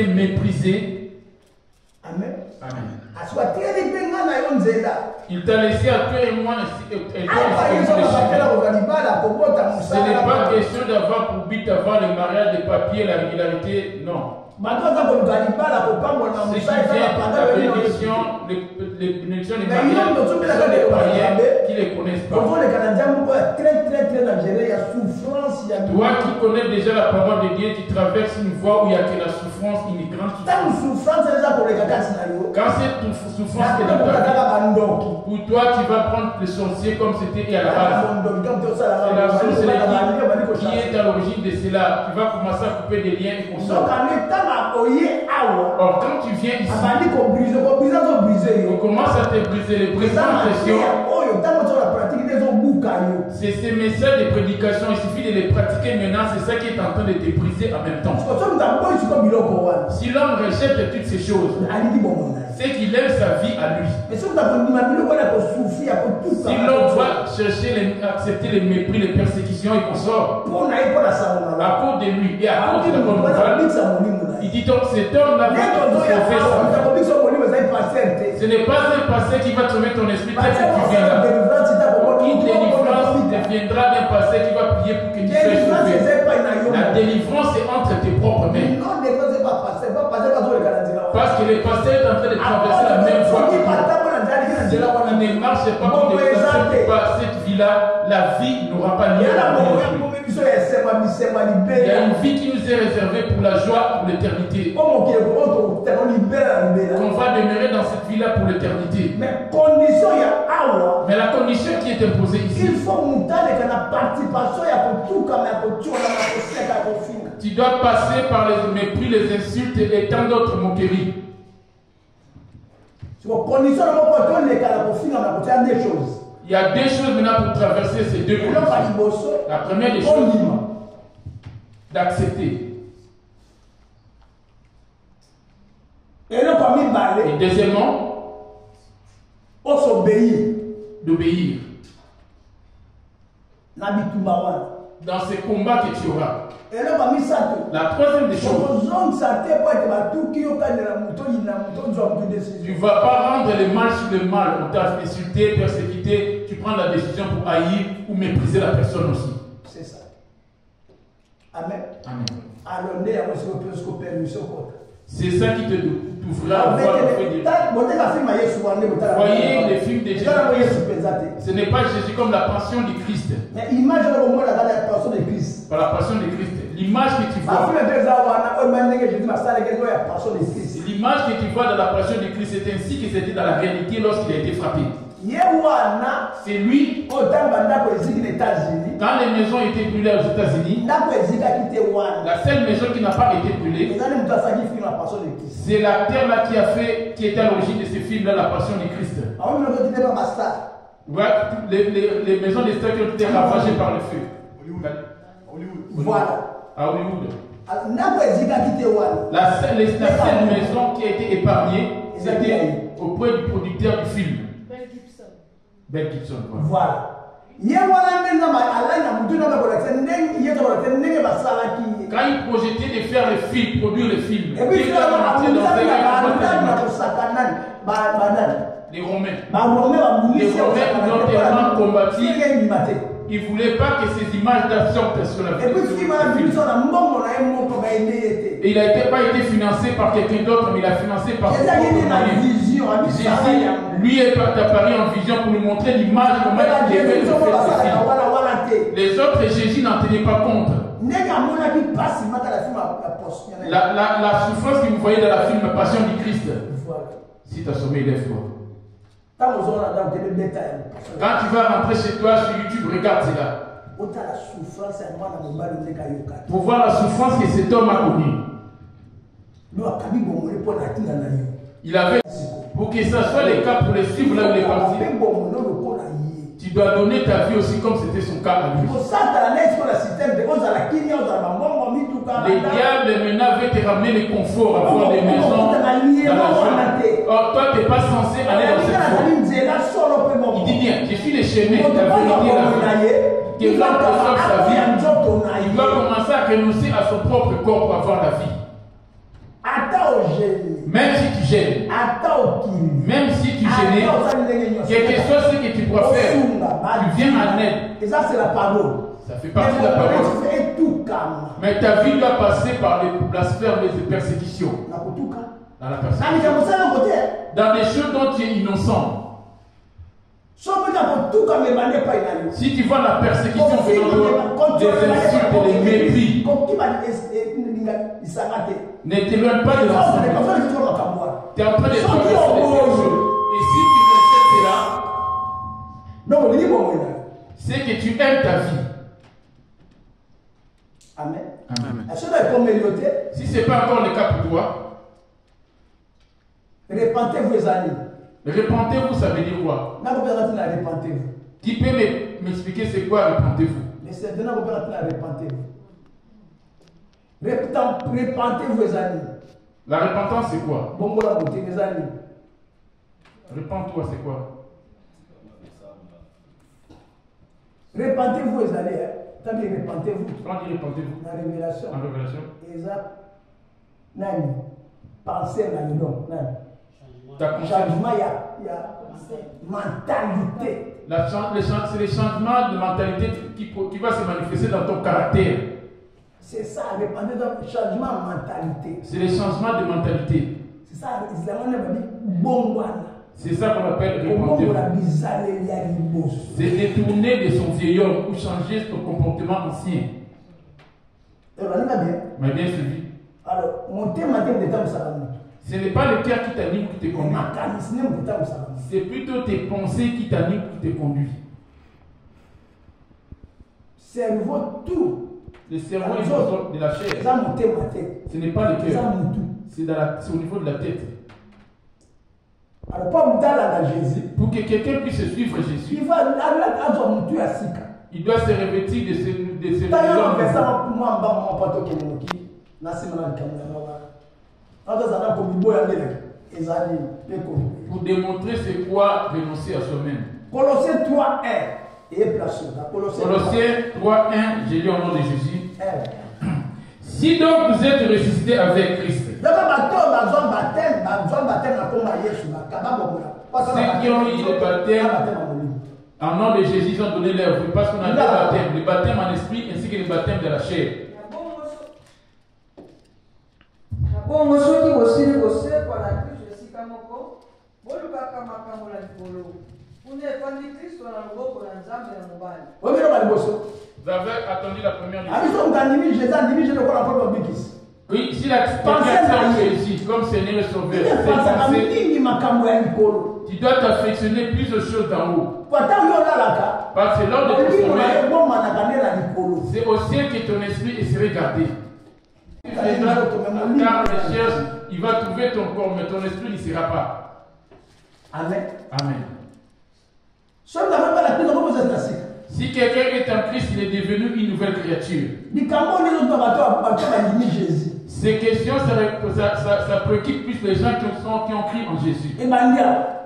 été méprisé. Amen. Amen. Il t'a laissé à toi et moi. Ce n'est pas question d'avoir pour but d'avoir le mariage, les papiers, la régularité, non. Ce qui vient, la bénédiction, les bénédictions des mariages, ce sont des païens qui ne les connaissent pas. Toi qui connais déjà la parole de Dieu, tu traverses une voie où il n'y a que la souffrance, une grande souffrance. Quand cette souffrance est dans ta vie, pour toi tu vas prendre le sorcier comme c'était à la base. C'est la sorcellerie qui est à l'origine de cela. Tu vas commencer à couper des liens et qu'on sort. Or quand tu viens ici, on commence à te briser les présentations. C'est ces messages de prédication, il suffit de les pratiquer maintenant, c'est ça qui est en train de te briser en même temps. Si l'homme rejette toutes ces choses, c'est qu'il aime sa vie à lui. Si l'homme doit chercher, accepter les mépris, les persécutions et qu'on sort, à cause de lui et à cause de la bonne nouvelle, il dit donc cet homme-là va sauver sa vie. Ce n'est pas un passé qui va trouver ton esprit tel que tu viens là. Une délivrance deviendra d'un passé qui va prier pour que tu sois sauvé. La délivrance est entre tes propres mains. Parce que le passé est en train de traverser la même voie que toi. Il ne marche pas pour ne cette vie-là, la vie n'aura pas lieu. Il y a une vie qui nous est réservée pour la joie, pour l'éternité. On va demeurer dans cette vie-là pour l'éternité. Mais la condition qui est imposée ici, tu dois passer par les mépris, les insultes et tant d'autres moqueries. Il y a deux choses maintenant pour traverser ces deux conditions. La première des choses, d'accepter. Et deuxièmement, d'obéir. Dans ces combats que tu auras. La troisième des choses, tu ne vas pas rendre le mal sur le mal. On t'a insulté, persécuté, tu prends la décision pour haïr ou mépriser la personne aussi. C'est ça. Amen. Amen. C'est ça qui te t'ouvrira à voir le fait de voyez les films de Jésus. Ce n'est pas Jésus comme la passion de Christ. Par la passion de Christ. L'image que tu vois. L'image que tu vois dans la passion de Christ, c'est ainsi que c'était dans la réalité lorsqu'il a été frappé. C'est lui. Quand les maisons étaient brûlées aux États-Unis, la seule maison qui n'a pas été brûlée, c'est l'acteur là qui était à l'origine de ce film là, La Passion de Christ. Ouais, les maisons des stars qui ont été ravagées par le feu. Voilà. À Hollywood. La seule maison qui a été épargnée, c'était auprès du producteur du film. Mel Gibson. Voilà. Quand il projetait de faire le film, produire le film, les Romains. Les Romains ont tellement combattu. Ils ne voulaient pas que ces images sortent sur la film. Et il n'a pas été financé par quelqu'un d'autre, mais il a financé par son propre moyen. Jésus, lui, est apparu en vision pour nous montrer l'image comment il devait faire ce film. Les autres, Jésus n'en tenait pas compte. La souffrance que vous voyez dans la film La Passion du Christ. Si tu as sommeil, lève-toi. Quand tu vas rentrer chez toi sur YouTube, regarde cela. Pour voir la souffrance que cet homme a connue. Il avait, pour que ça soit le cas pour les suivre là où il est parti, tu dois donner ta vie aussi comme c'était son cas à lui. Les diables maintenant veulent te ramener le confort, avoir des maisons dans la joie. Or toi tu n'es pas censé aller dans cette voie. Il dit bien, je suis le chemin, la vérité et la vie. Que l'homme sauve sa vie, il doit commencer à renoncer à son propre corps pour avoir la vie. Même si tu gênes, même si tu gênes, quel que soit ce que tu pourras faire, tu viens en aide. Et ça, c'est la parole. Ça fait partie de la parole. Mais ta vie doit passer par les blasphèmes et les persécutions. Dans la persécution. Dans des choses dont tu es innocent. Si tu vois la persécution venant des insultes et des mépris, ne t'éloigne pas de l'enseignement. Tu es en train de faire des choses. Et si tu rejettes cela, c'est que tu aimes ta vie. Amen. Amen. Si ce n'est pas encore le cas pour toi, répentez-vous les amis. Répentez-vous, ça veut dire quoi? Qui peut m'expliquer c'est quoi répentez-vous? Répentez-vous les amis. La repentance c'est quoi? Bon, les amis. Repends-toi c'est quoi? Répentez-vous les amis. Répentez-vous. Quand dit répentez-vous? La révélation. En révélation. Exact. Nani. Pensez à l'homme. Changement, il y a mentalité. C'est les changements de mentalité qui va se manifester dans ton caractère. C'est ça, répandez dans le changement de mentalité. C'est les changements de mentalité. C'est ça, les Islandais disent bon. C'est ça qu'on appelle répandez. C'est détourner de son vieil homme ou changer son comportement ancien. Mais bien suivi. Alors, mon thème de temps, ça. Ce n'est pas le cœur qui t'anime ou qui te conduit. C'est plutôt tes pensées qui t'animent ou qui te conduisent. Cerveau tout. Le cerveau est de la chair. Ce n'est pas le cœur. C'est au niveau de la tête. Alors, pas Jésus. Pour que quelqu'un puisse suivre Jésus, il doit se revêtir de ce pour démontrer c'est quoi renoncer à soi-même. Colossiens 3:1 et Colossiens 3:1, j'ai lu au nom de Jésus. Si donc vous êtes ressuscité avec Christ, ceux qui ont eu le baptême en nom de Jésus, ils ont donné leur vie parce qu'on a deux baptêmes, le baptême en esprit ainsi que le baptême de la chair. Vous avez attendu la première lecture. Oui, si la personne Jésus comme Seigneur et Sauveur, tu dois t'affectionner plus aux choses d'en haut. Parce que lors de ton sommeil, c'est au ciel que ton esprit serait gardé. Car recherche, il va trouver ton corps, mais ton esprit n'y sera pas. Amen. Amen. Si quelqu'un est en Christ, il est devenu une nouvelle créature. Ces questions, ça préoccupe plus les gens qui ont cru en Jésus.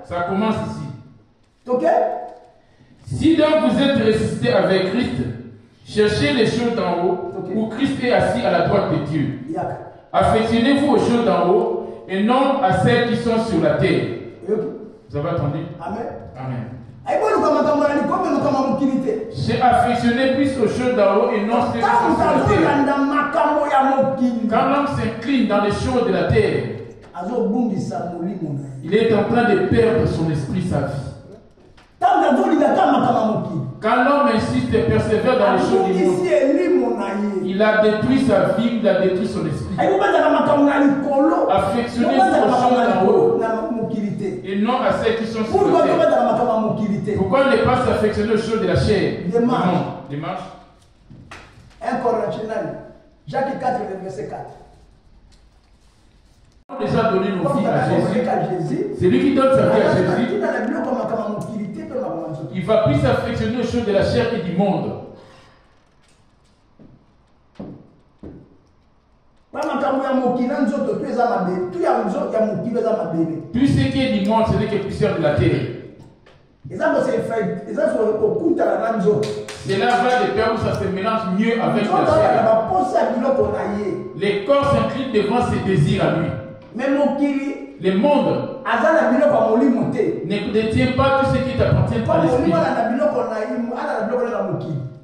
Ça commence ici. Ok? Si donc vous êtes ressuscité avec Christ, cherchez les choses d'en haut, où Christ est assis à la droite de Dieu. Affectionnez-vous aux choses d'en haut et non à celles qui sont sur la terre. Vous avez entendu? Amen. Amen. J'ai affectionné plus aux choses d'en haut et non celles qui sont sur la terre. Quand l'homme s'incline dans les choses de la terre, il est en train de perdre son esprit, sa vie. Quand l'homme insiste et persévère dans les choses du monde, il a détruit sa vie, il a détruit son esprit. Affectionnez-vous aux choses d'en haut et non à celles qui sont sur la terre. Pourquoi ne pas s'affectionner aux choses de la chair? Démarche. 1 Corinthiens, Jacques 4, verset 4. On a déjà donné nos vies à Jésus. C'est lui qui donne sa vie à Jésus. Il va plus s'affectionner aux choses de la chair et du monde. Plus ce qui est du monde, ce n'est que poussière de la terre. C'est là le père où ça se mélange mieux avec la chair. Les corps s'inclinent devant ses désirs à lui. Le monde ne détient pas tout ce qui t'appartient par l'esprit.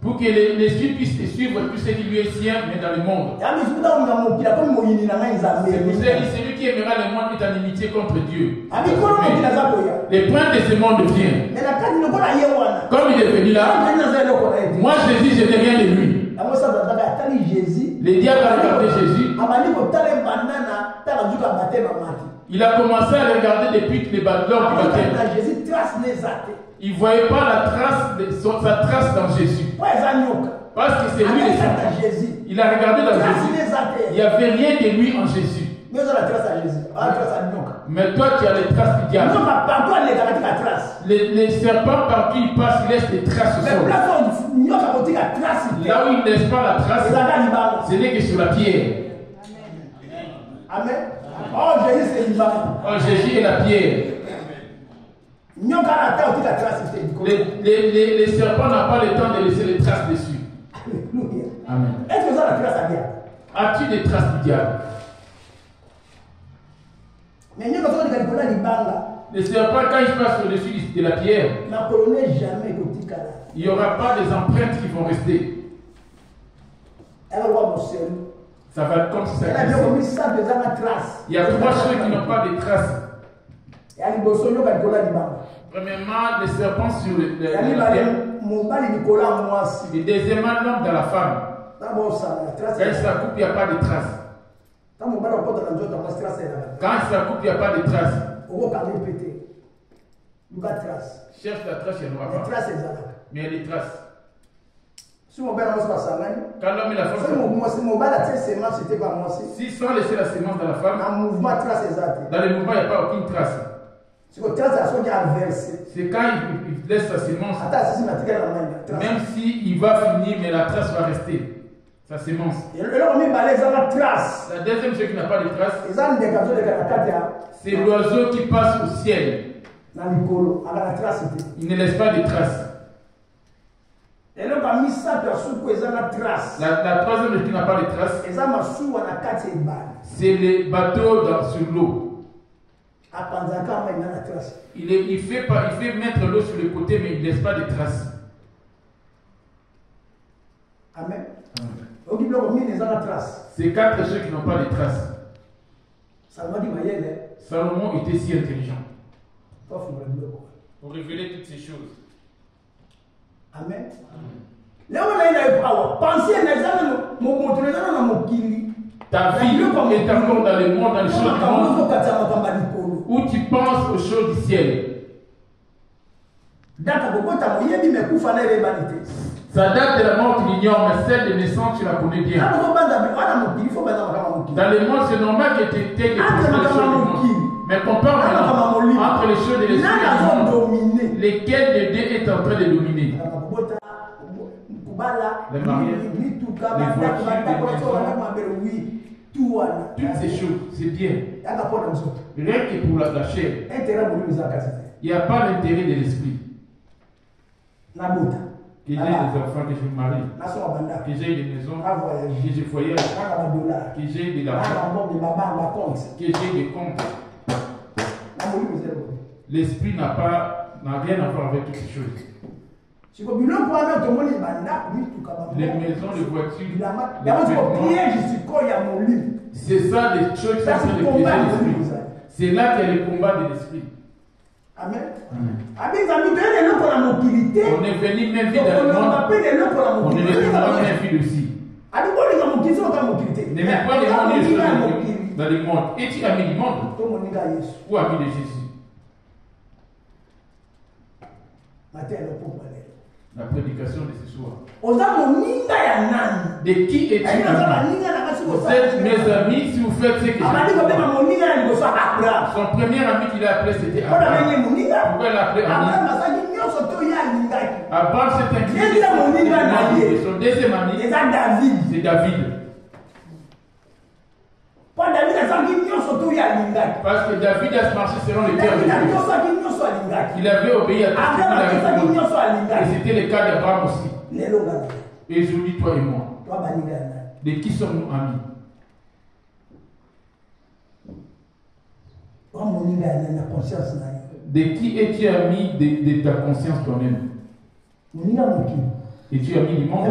Pour que l'esprit puisse te suivre tout ce qui lui est sien, mais dans le monde. C'est pour ça que celui qui aimera le monde est en inimitié contre Dieu. Les points de ce monde viennent. Comme il est venu là, moi Jésus, je n'ai rien de lui. Le diable a regardé Jésus. Il a commencé à regarder depuis les bâtons du baptême. Il ne voyait pas la trace sa trace dans Jésus. Parce que c'est lui le Satan. Il a regardé dans Jésus. Il n'y avait rien de lui en Jésus. Mais toi, tu as les traces du diable. Les serpents, partout ils passent, ils laissent des traces au sol. Là où ils ne laissent pas la trace, ce n'est que sur la pierre. Amen. Oh, Jésus, c'est l'imam. Oh, Jésus est la pierre. Les serpents n'ont pas le temps de laisser les traces dessus. Amen. Est-ce que ça la trace à diable? As-tu des traces du diable? Les serpents, quand ils passent au-dessus de la pierre, il n'y aura pas des empreintes qui vont rester. Ça va être comme si ça existait. Il y a trois choses qui n'ont pas de traces. Premièrement, les serpents sur la pierre. Et deuxièmement, l'homme dans la femme. Quand il se coupe, il n'y a pas de traces. Quand il se coupe, il n'y a pas de traces. Cherche la trace chez nous. Mais il y a des traces. Quand l'homme et la femme si sans laisser la sémence dans la femme, dans le mouvement, il n'y a pas aucune trace. C'est quand il laisse sa sémence, même s'il va finir, mais la trace va rester. Sa sémence. La deuxième chose qui n'a pas de trace, c'est l'oiseau qui passe au ciel. Il ne laisse pas de traces. La troisième chose qui n'a pas de traces, c'est les bateaux sur l'eau. Il fait mettre l'eau sur le côté, mais il ne laisse pas de traces. Amen. C'est quatre choses qui n'ont pas de traces. Salomon était si intelligent pour révéler toutes ces choses. Amen. Ta vie est encore dans le monde, dans les choses du monde, où tu penses aux choses du ciel. Ça date de la mort, tu l'ignores, mais celle de naissance, tu la connais bien. Dans le monde, c'est normal que tu aies les choses du monde. Mais compare maintenant entre les choses de l'esprit et du monde, lesquelles de deux est en train de dominer. Les mariages, les voitures, les maisons, toutes ces choses, c'est bien. Rien que pour la chair. Il n'y a pas l'intérêt de l'esprit. Que j'ai des enfants, que je me marie, que j'ai des maisons, que je voyage, que j'ai de l'argent, que j'ai des comptes. L'esprit n'a rien à voir avec toutes ces choses. Les maisons, les voitures, c'est ça les choses qui sont en train de piéger l'esprit. C'est là qu'il y a le combat de l'esprit. Amen. On est venu même vite dans le monde. On est venu même vite aussi. Ne mets pas les mondes dans le monde. Et tu as mis le monde. Où as mis de Jésus? La prédication de ce soir. De qui es-tu ami? Vous êtes mes amis si vous faites ce que je fais. Son premier ami qu'il a appelé c'était Abraham. Pourquoi il l'a appelé ami? Abraham s'est incliné. Son deuxième ami c'est David. Parce que David a marché selon les termes de Dieu. Il avait obéi à tout ce qu'il avait fait. Et c'était le cas d'Abraham aussi. Et je vous dis, toi et moi, de qui sommes-nous amis? De qui es-tu ami de ta conscience toi-même? Et tu as mis du monde.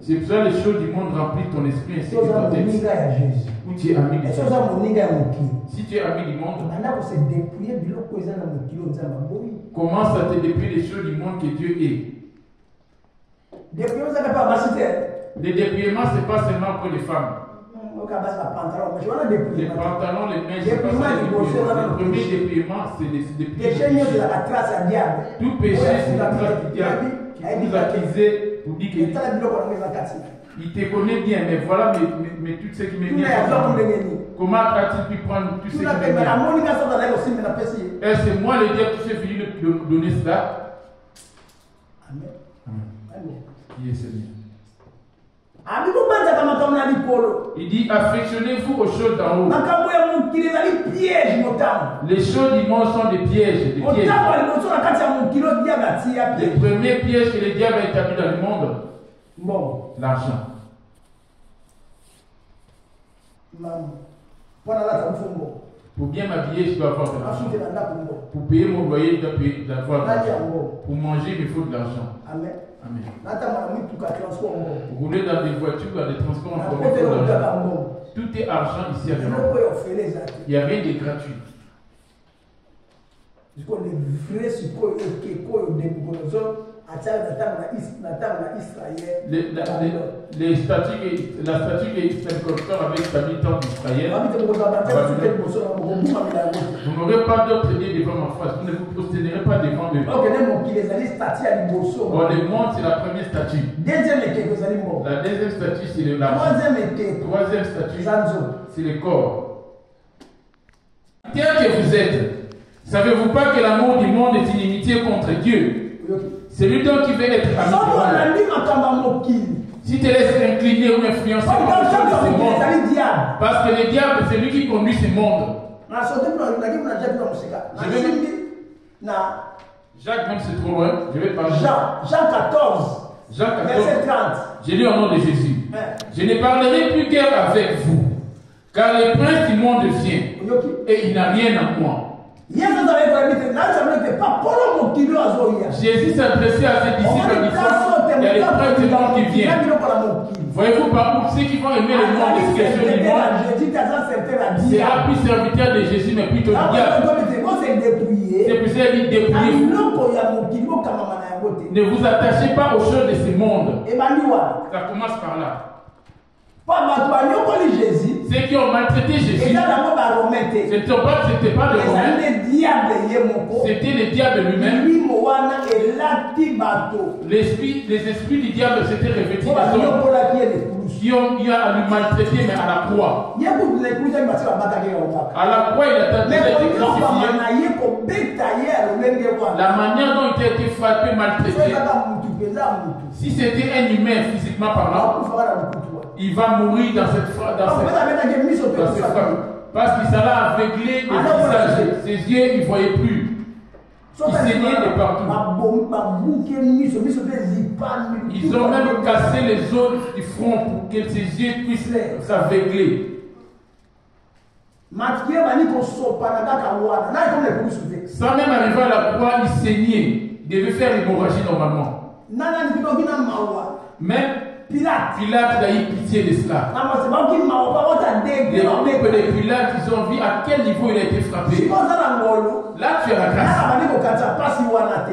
C'est pour ça les choses du monde remplissent ton esprit ainsi que ta tête. Où tu es ami du monde. Si tu es ami du monde, commence à te dépouiller des choses du monde que Dieu est. Le dépouillement, ce n'est pas seulement pour les femmes. Les pantalons, les mains, c'est pas ça le dépouillement. Le premier dépouillement, c'est les péchés. Tout péché, c'est la trace du diable. Qui vous accusez, vous dit qu'il te connaît bien, mais voilà, mais tout ce qui m'est bien. Comment a-t-il pu prendre tout ce qui m'est bien? Et c'est moi le diable qui s'est fini de donner cela. Amen. Qui est Seigneur? Il dit affectionnez-vous aux choses d'en haut. Les choses du monde sont des pièges. Les premiers pièges que le diable a établis dans le monde, l'argent. Pour bien m'habiller, je dois avoir de l'argent. Pour payer mon loyer, je dois avoir de l'argent. Pour manger, il me faut de l'argent. Amen. Vous roulez dans des voitures, dans des transports en commun, tout est argent ici à Lyon. Il n'y a rien de gratuit. La statue qui est incorporée avec sa militante d'Israël, vous n'aurez pas d'autre idée devant ma face, vous ne vous prosternerez pas devant eux. Le monde, c'est la première statue. La deuxième statue, c'est le l'argent. Troisième statue, c'est le corps. Tel que vous êtes, savez-vous pas que l'amour du monde est inimitié contre Dieu? C'est lui donc qui veut être ami. Si tu te laisses incliner ou influencer par le monde, parce que le diable, c'est lui qui conduit ce monde. Jacques, même c'est trop loin, je vais parler. Jean 14, verset 30. J'ai lu au nom de Jésus. Je ne parlerai plus guère avec vous, car le prince du monde vient, et il n'a rien à moi. Jésus s'adressait à ses disciples en disant, il y a les princes du monde qui viennent. Voyez-vous par où ceux qui vont aimer le monde, les questions du monde, sera plus serviteur de Jésus, mais plutôt du diable. C'est pour ça qu'il dit dépouillez-vous. Ne vous attachez pas aux choses de ce monde. Ça commence par là. Ceux qui ont maltraité Jésus, c'était pas des Romains, c'était le diable lui-même. Les esprits du diable s'étaient revêtus des hommes qui ont eu à lui maltraiter, mais à la croix. À la croix, il a déjà été crucifié. La manière dont il a été frappé, maltraité, si c'était un humain physiquement parlant, il va mourir dans cette frappe. Parce qu'il s'est aveugler le visage. Ses yeux, il ne voyait plus. Il saignait de partout. Ils ont même cassé les os du front pour que ses yeux puissent s'aveugler. Sans même arriver à la croix, il saignait. Il devait faire l'hémorragie normalement. Mais Pilate a eu pitié de cela. Les peuples de Pilate, ils ont vu à quel niveau il a été frappé. Là, tu as la grâce.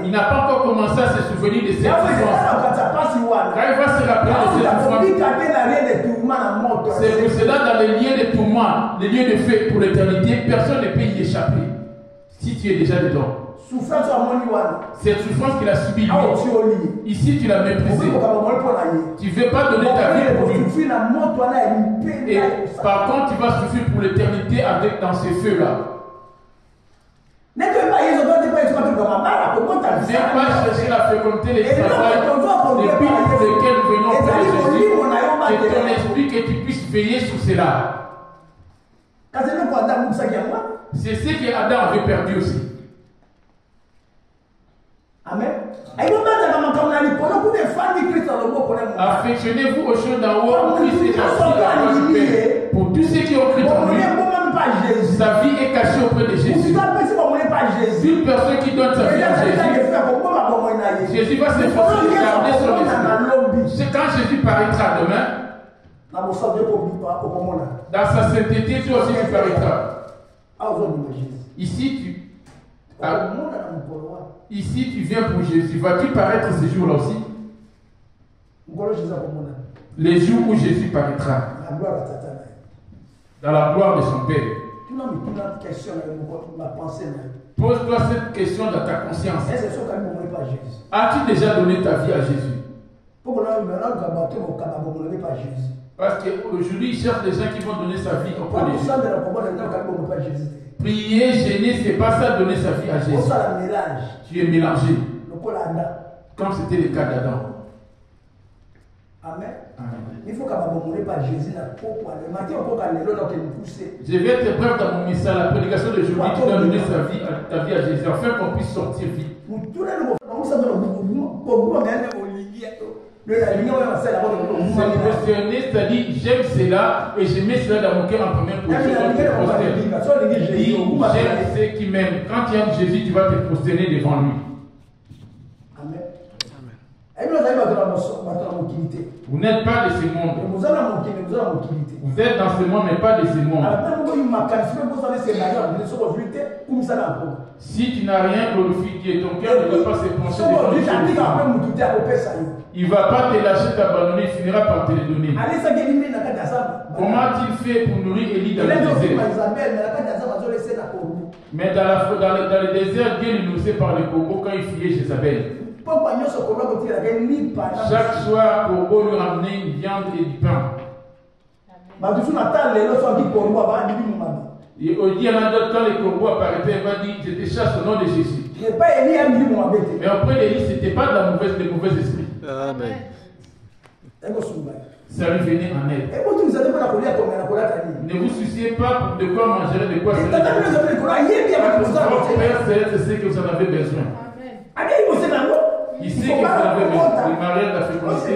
Il n'a pas encore commencé à se souvenir de cette souffrance. Quand il va se rappeler de cette souffrance, c'est pour cela dans les lieux de tourment, les lieux de feu pour l'éternité, personne ne peut y échapper. Si tu es déjà dedans. Cette souffrance qu'il a subie lui, ici tu l'as méprisé. Tu ne veux pas donner ta vie pour lui. Et par contre, tu vas souffrir pour l'éternité dans ces feux-là. Ne viens pas chercher la fécondité, les travail depuis lequel nous venons faire Jésus. C'est ton esprit que tu puisses veiller sur cela. C'est ce que Adam avait perdu aussi. Amen. Affectionnez-vous aux choses d'en haut, Christ est assis à la droite du Père. Pour tous ceux qui ont cru en lui, Jésus. Sa vie est cachée auprès de Jésus. Une personne qui donne sa vie à Jésus, Jésus va s'efforcer de garder son esprit. C'est quand Jésus paraîtra demain, dans sa sainteté, toi aussi tu paraîtras. Ici tu viens pour Jésus. Vas-tu paraître ce jour-là aussi? Les jours où Jésus paraîtra dans la gloire de son Père. Pose-toi cette question dans ta conscience. As-tu déjà donné ta vie à Jésus? Parce qu'aujourd'hui, il cherche des gens qui vont donner sa vie auprès de Jésus. Prier, gêner, c'est pas ça, donner sa vie à Jésus. Tu es mélangé. Comme c'était le cas d'Adam. Amen. Il faut que Jésus. Je vais être bref dans mon message. La prédication d'aujourd'hui, tu dois donner ta vie à Jésus afin qu'on puisse sortir vite. C'est impressionné, c'est-à-dire j'aime cela et je mets cela dans mon cœur en première position. J'aime ceux qui m'aiment. Quand tu aimes Jésus, tu vas te prosterner devant lui. Vous n'êtes pas de ce monde. Vous êtes dans ce monde, mais pas de ce monde. Si tu n'as rien glorifié, ton cœur ne va pas se pencher devant Dieu. Il ne va pas te lâcher, t'abandonner, il finira par te les donner. Comment a-t-il fait pour nourrir Élie dans le désert? Mais dans le désert, Dieu le nourrissait par les corbeaux quand il fuyait Jézabel. Chaque soir, Corbeau lui ramenait une viande et du pain. Et au dit, il y en a d'autres, quand les corbeaux apparaissaient, il va dire, je te chasse au nom de Jésus. Mais auprès d'Élie, ce n'était pas de mauvais esprit. Amen. Ça lui venait en aide. Ne vous souciez pas de quoi manger, de quoi se votre Père sait que vous en avez besoin. Il sait que vous avez besoin. Le mariage, la fécondité.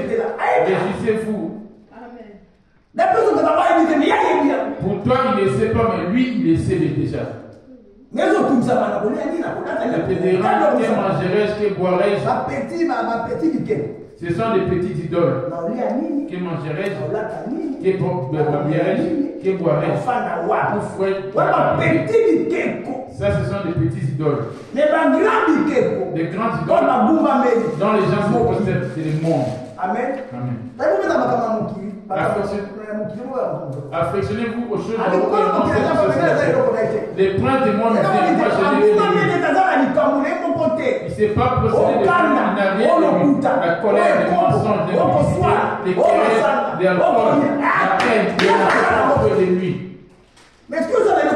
Réjouissez-vous. Pour toi, il ne sait pas, mais lui, il le sait déjà. Que mangerai-je, que boirai-je? Ce sont des petites idoles. Que mangerai-je? Que boirai-je? Que boirai-je? Ça, ce sont des petites idoles. Des grandes idoles dont les gens se possèdent, c'est le monde. Amen. Affectionnez-vous aux choses les princes du monde viennent. Il ne s'est pas procédé de la colère, les mensonges, les querelles, les alcools, la haine, les de nuit. Mais est-ce que vous avez le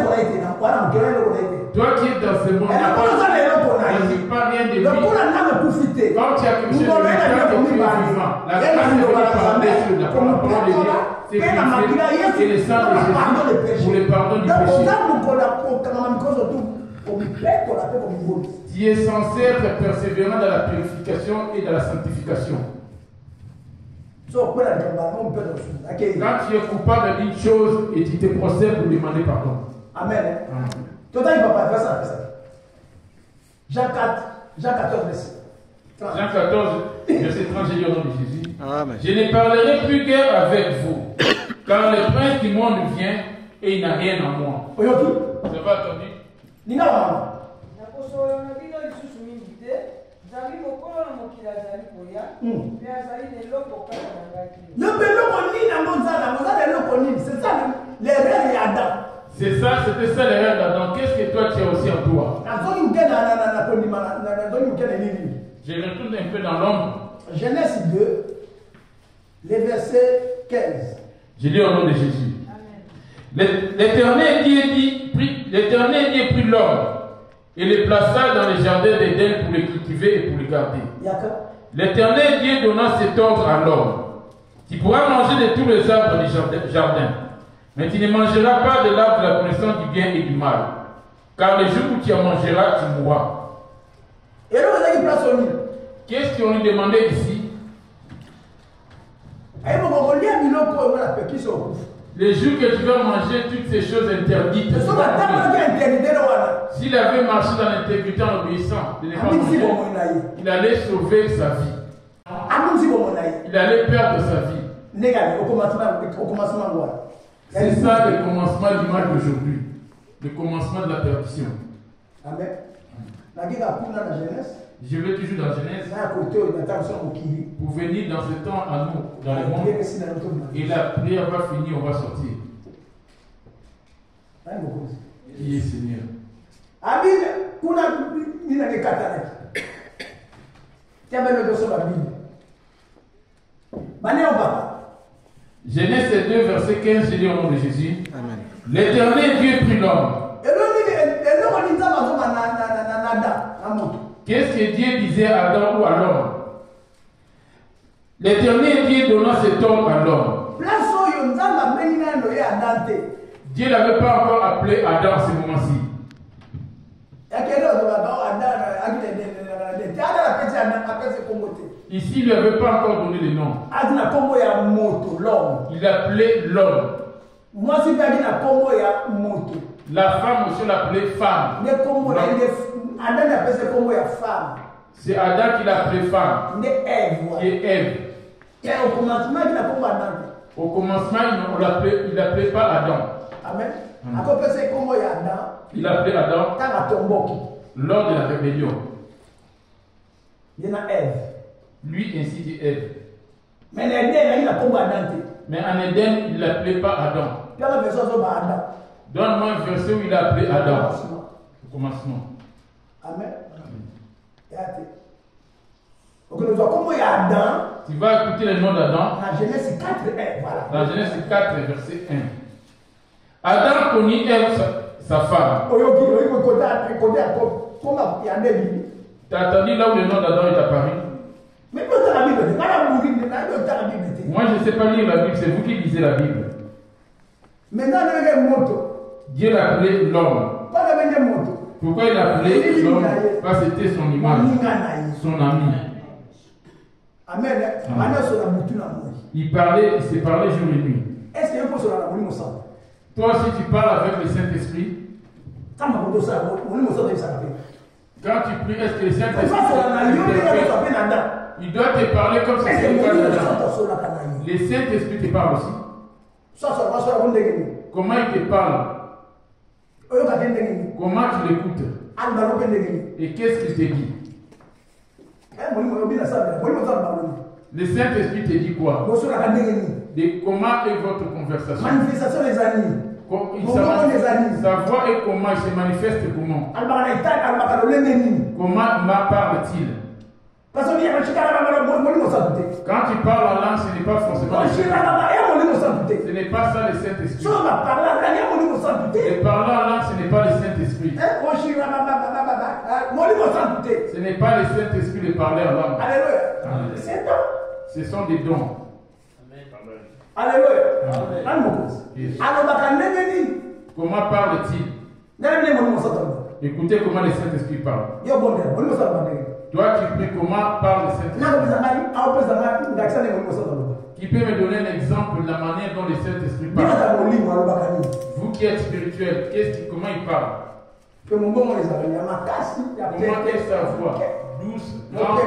toi qui es dans ce monde, ne dis pas rien de lui. Quand tu as quelque chose de vivant, la grâce est venue par dessus la parole de Dieu. C'est et le sang de Jésus pour le pardon du péché. Tu es censé être persévérant dans la purification et dans la sanctification. Quand tu es coupable d'une chose et tu te procèdes pour demander pardon. Amen. Total, il va pas faire ça. Jean 14, verset 30. Jean 14, verset 30, j'ai dit au nom de Jésus. Amen. Je ne parlerai plus guère avec vous, car le prince du monde vient et il n'a rien en moi. Ça va, entendu? C'est ça, c'était ça l'erreur d'Adam. Qu'est-ce que toi tu as aussi en toi? Je retourne un peu dans l'ombre. Genèse 2, les versets 15. Je lis au nom de Jésus. L'Éternel Dieu prit l'homme et le plaça dans le jardin d'Éden pour le cultiver et pour le garder. L'Éternel Dieu donna cet ordre à l'homme. Tu pourras manger de tous les arbres du jardin, mais tu ne mangeras pas de l'arbre de la connaissance du bien et du mal, car le jour où tu en mangeras, tu mourras. Qu'est-ce qu'on lui demandait ici? Les jours que tu vas manger toutes ces choses interdites. S'il avait marché dans l'intégrité en obéissant, de ne pas manger, il allait sauver sa vie. Il allait perdre sa vie. C'est ça le commencement du mal d'aujourd'hui. Le commencement de la perdition. Amen. Je vais toujours dans Genèse pour venir dans ce temps à nous, dans le monde. Et la prière va finir, on va sortir. Qui est Seigneur? Genèse 2, verset 15, je lis au nom de Jésus. L'Éternel Dieu prit l'homme. Qu'est-ce que Dieu disait à Adam ou à l'homme? L'Éternel Dieu donna cet homme à l'homme. Dieu n'avait pas encore appelé Adam à ce moment-ci. Ici, il ne lui avait pas encore donné le nom. Il appelait l'homme. La femme aussi l'appelait femme. C'est Adam qui l'a appelé femme. Qui est Ève. Au commencement, il n'appelait pas Adam. Amen. Il appelait Adam lors de la rébellion. Lui ainsi dit Ève. Mais en Éden, il ne l'appelait pas Adam. Donne-moi un verset où il a appelé Adam. Au commencement. Amen. Tu vas écouter le nom d'Adam. Dans Genèse 4, voilà. Dans Genèse 4, verset 1. Adam connut Ève, sa femme. Tu as entendu là où le nom d'Adam est apparu? Mais moi, je ne sais pas lire la Bible, c'est vous qui lisez la Bible. Dieu l'a appelé l'homme. Pourquoi il l'a appelé l'homme? Parce que c'était son image, son ami. Amen. Il s'est parlé jour et nuit. Toi aussi, tu parles avec le Saint-Esprit. Quand tu pries, est-ce que le Saint-Esprit il doit te parler comme si c'était le cas d'Adam. Le Saint-Esprit te parle aussi. Comment il te parle? Comment tu l'écoutes? Et qu'est-ce qu'il te dit? Le Saint-Esprit te dit quoi? De comment est votre conversation? Manifestation des amis. Sa voix et comment il se manifeste comment? Comment parle-t-il? Quand tu parles en langue, ce n'est pas forcément le Saint-Esprit. Ce n'est pas ça le Saint-Esprit. Et parler en langue, ce n'est pas le Saint-Esprit. Ce n'est pas le Saint-Esprit de parler en langue. Alléluia. Ce sont des dons. Alléluia. Comment parle-t-il? Écoutez comment le Saint-Esprit parle. Toi, tu pries comment parle le Saint-Esprit? Qui peut me donner un exemple de la manière dont le Saint-Esprit parle? Vous qui êtes spirituel, comment il parle? Comment est sa voix? Douce, grande.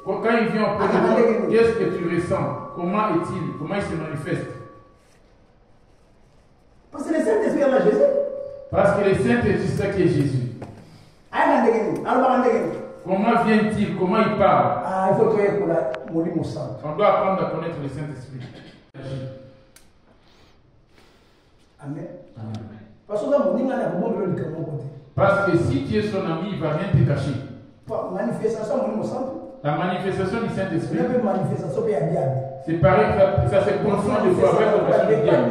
Quand il vient auprès de toi, qu'est-ce que tu ressens? Comment est-il? Comment il se manifeste? Parce que le Saint-Esprit est Jésus. Parce que le Saint-Esprit, c'est qui est Jésus. Comment vient-il? Comment il parle? Il faut que on doit apprendre à connaître le Saint-Esprit. Amen. Parce que si tu es son ami, il ne va rien te cacher. La manifestation du Saint-Esprit, c'est pareil, ça se confond de fois avec le diable.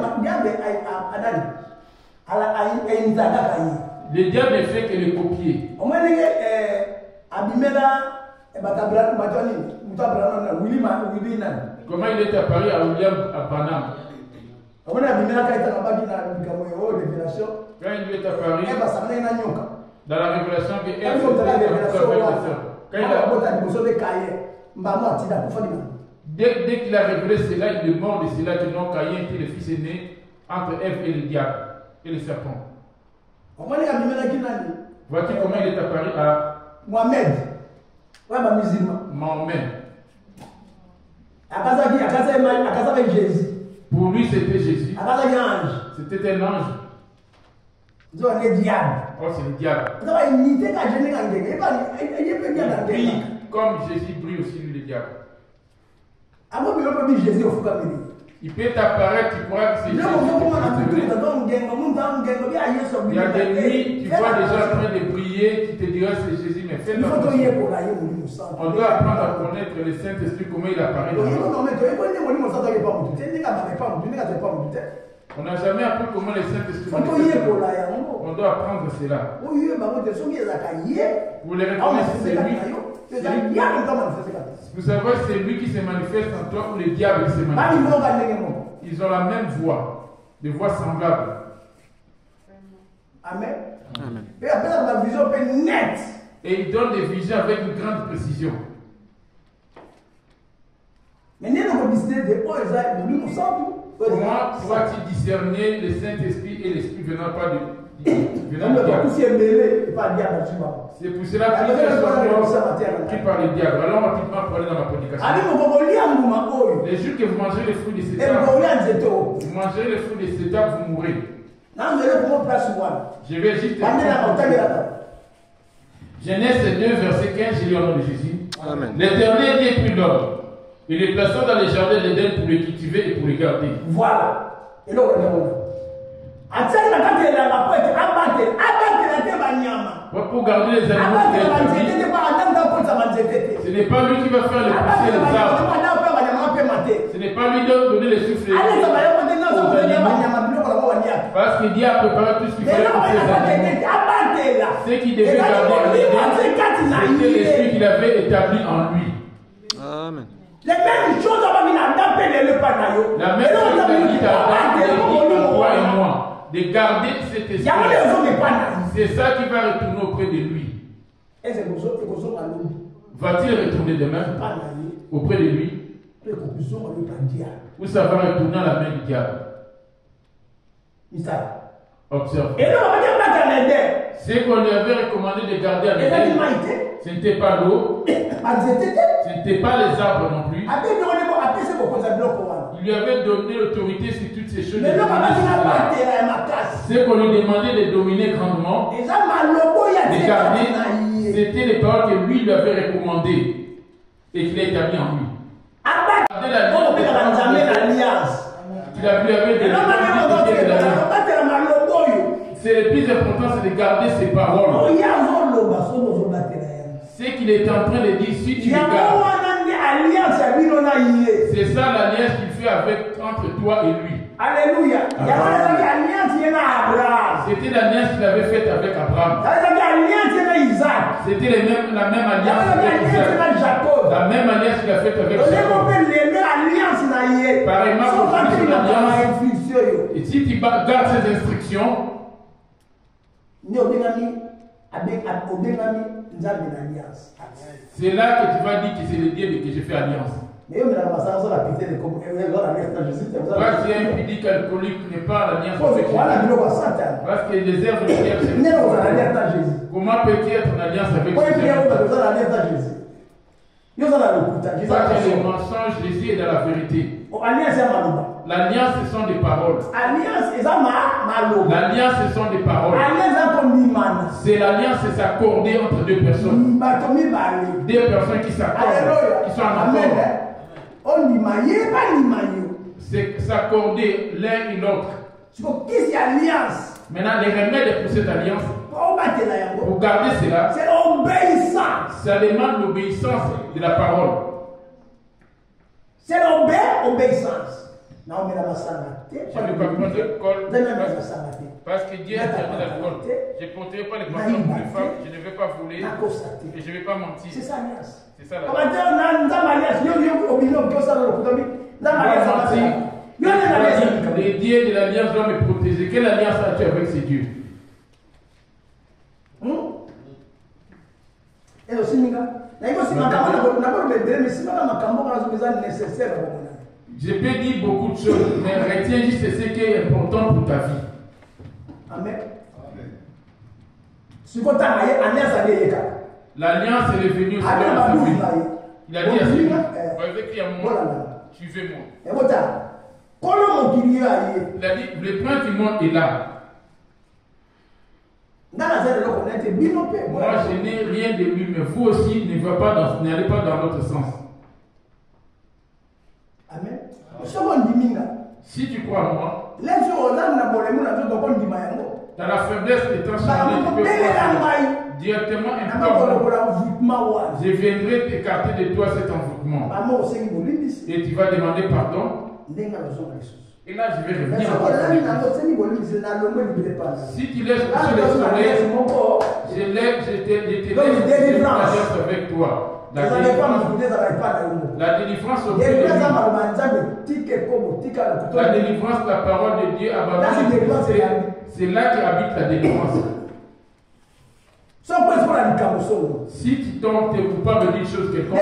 Le diable ne fait que le copier. Comment il est apparu à William Branham? Quand il lui est apparu dans la révélation que Dès qu'il a révélé cela, il est mort de cela que non, Caïn était le fils aîné entre Ève et le diable et le serpent. Vois-tu comment il est apparu à Mohamed? Musulman. Mohamed. Jésus. Pour lui, c'était Jésus. Ange. C'était un ange. Le diable. Oh, c'est le diable. Comme Jésus brille aussi, lui, le diable. Il peut t'apparaître, tu crois que c'est Jésus. Il y a des nuits, tu vois des gens en train de briller, qui te diront c'est Jésus, mais fais attention. On doit apprendre à connaître le Saint-Esprit, comment il apparaît dans nous. On n'a jamais appris comment le Saint-Esprit manifeste. On doit apprendre cela. Vous les reconnaissez, c'est lui. Vous savez, c'est lui qui se manifeste en toi ou le diable qui se manifeste. Ils ont la même voix, des voix semblables. Amen. Amen. Et il donne des visions avec une grande précision. Comment pourras-tu discerner le Saint-Esprit et l'Esprit venant pas de diable? C'est pour cela que qui parle du diable. Allons rapidement parler dans ma prédication. Les jours que vous mangerez les fruits de cet arbre, vous mangerez les fruits de cet arbre, vous mourrez. Je vais juste Genèse 2, verset 15, j'ai lu au nom de Jésus. L'Éternel dit puis l'homme. Il les plaça dans les jardins d'Éden pour les cultiver et pour les garder. Voilà. Et là, pour garder les animaux, ce n'est pas lui qui va faire les pousser les arbres. Ce n'est pas lui de donner les souffles aux animaux. Parce qu'il dit à préparer tout ce qu'il fallait pour ses animaux. Ce qui devait garder en Éden, c'était l'esprit qu'il avait établi en lui. Amen. Les mêmes choses la même chose qu'il a dit à toi et moi, de garder cet esprit. C'est ça qui va retourner auprès de lui. Va-t-il retourner demain auprès de lui? Ou ça va retourner à la main du diable? Observe. Ce qu'on lui avait recommandé de garder à l'Éden, ce n'était pas l'eau, ce n'était pas les arbres non plus. Il lui avait donné l'autorité sur toutes ces choses. Ce qu'on lui demandait de dominer grandement, de garder, c'était les paroles que lui avait recommandées et qu'il a établi en lui. Il a vu avec des c'est le plus important, c'est de garder ses paroles. Ce qu'il est en train de dire, si tu regardes, c'est ça l'alliance qu'il fait entre toi et lui. Alléluia. C'était l'alliance qu'il avait faite avec Abraham. C'était la même alliance avec Isaac. La même alliance qu'il a faite avec Jacob. Pareillement, et si tu gardes ces instructions, c'est là que tu vas dire que c'est le Dieu que j'ai fait alliance. Parce qu'il y a un pudique alcoolique qui n'est pas l'alliance avec Jésus. Parce que les œuvres de Dieu, comment peut-il être en alliance avec Jésus? Parce que le mensonge, Jésus est dans la vérité. L'alliance, ce sont des paroles. L'alliance, ce sont des paroles. C'est l'alliance, c'est s'accorder entre deux personnes. Deux personnes qui s'accordent, qui sont en accord. C'est s'accorder l'un et l'autre. Maintenant, les remèdes pour cette alliance, pour garder cela, c'est l'obéissance. Ça demande l'obéissance de la parole. C'est l'obéissance. Non, mais la je ne vais pas prendre l'alcool parce que Dieu a interdit l'alcool. Je ne porterai pas les pantalons pour les femmes, je ne vais pas voler et je ne vais pas mentir. C'est ça l'alliance. C'est ça l'alliance. Les dieux de l'alliance doivent me protéger. Quelle alliance as-tu avec ces dieux? Je peux dire beaucoup de choses, mais retiens juste ce qui est important pour ta vie. Amen. L'alliance est revenue sur la vie. Il a dit à celui qui a moi, suivez-moi. Il a dit, le prince du monde est là. Moi, je n'ai rien de lui, mais vous aussi n'allez pas dans l'autre sens. Amen. Si tu crois en moi, dans la faiblesse des transformés, tu peux croire directement un peu. Je viendrai t'écarter de toi cet envoûtement. Et tu vas demander pardon. Et là, je vais revenir. Si tu laisses pousser le soleil, je te laisse avec toi. La délivrance au pied de lui. La délivrance, la parole de Dieu abandonne. C'est là qu'habite la délivrance. Si tu tombes, tu es coupable d'une chose quelconque,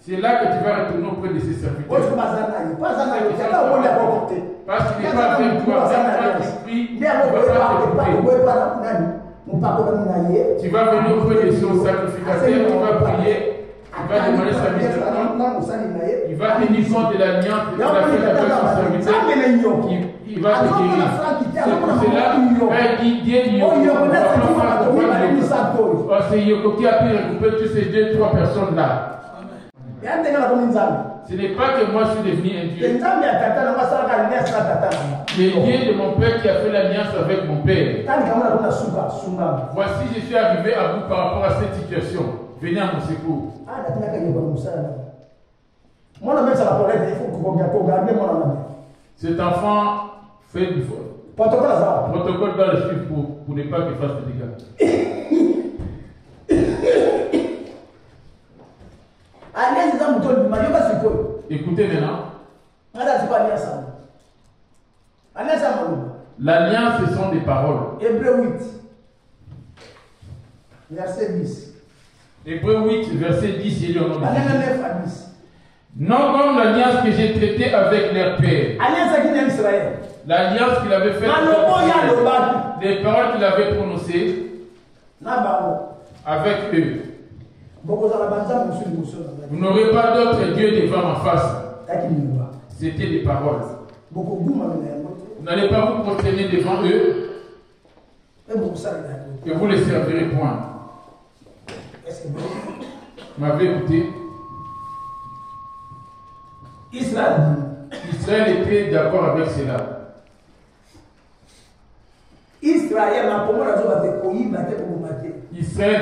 c'est là que tu vas retourner auprès de ses serviteurs. Parce qu'il n'est pas avec toi, même quand tu pries, tu ne vas pas te couper. Tu vas venir auprès de son sacrificateur, tu vas prier, tu vas demander sa miséricorde, il va tenir compte de l'alliance qu'il a fait avec son serviteur, il va te guérir. C'est pour cela qu'il dit Dieu dit c'est Yoko qui a pu regrouper toutes ces 2-3 personnes-là. Ce n'est pas que moi je suis devenu un Dieu. C'est Dieu de mon père qui a fait l'alliance avec mon père. Voici, je suis arrivé à bout par rapport à cette situation. Venez à mon secours. Cet enfant fait du faux. Protocole doit le suivre pour ne pas qu'il fasse des dégâts. Écoutez maintenant. L'alliance, ce sont des paroles. Hébreu 8, verset 10. Hébreu 8, verset 10, il y a non comme l'alliance que j'ai traitée avec leur père. L'alliance qu'il avait faite. Les paroles qu'il avait prononcées avec eux. Vous n'aurez pas d'autre Dieu devant ma face. C'était des paroles. Vous n'allez pas vous prosterner devant eux et vous les servirez point. Vous m'avez écouté? Israël était d'accord avec cela. Israël,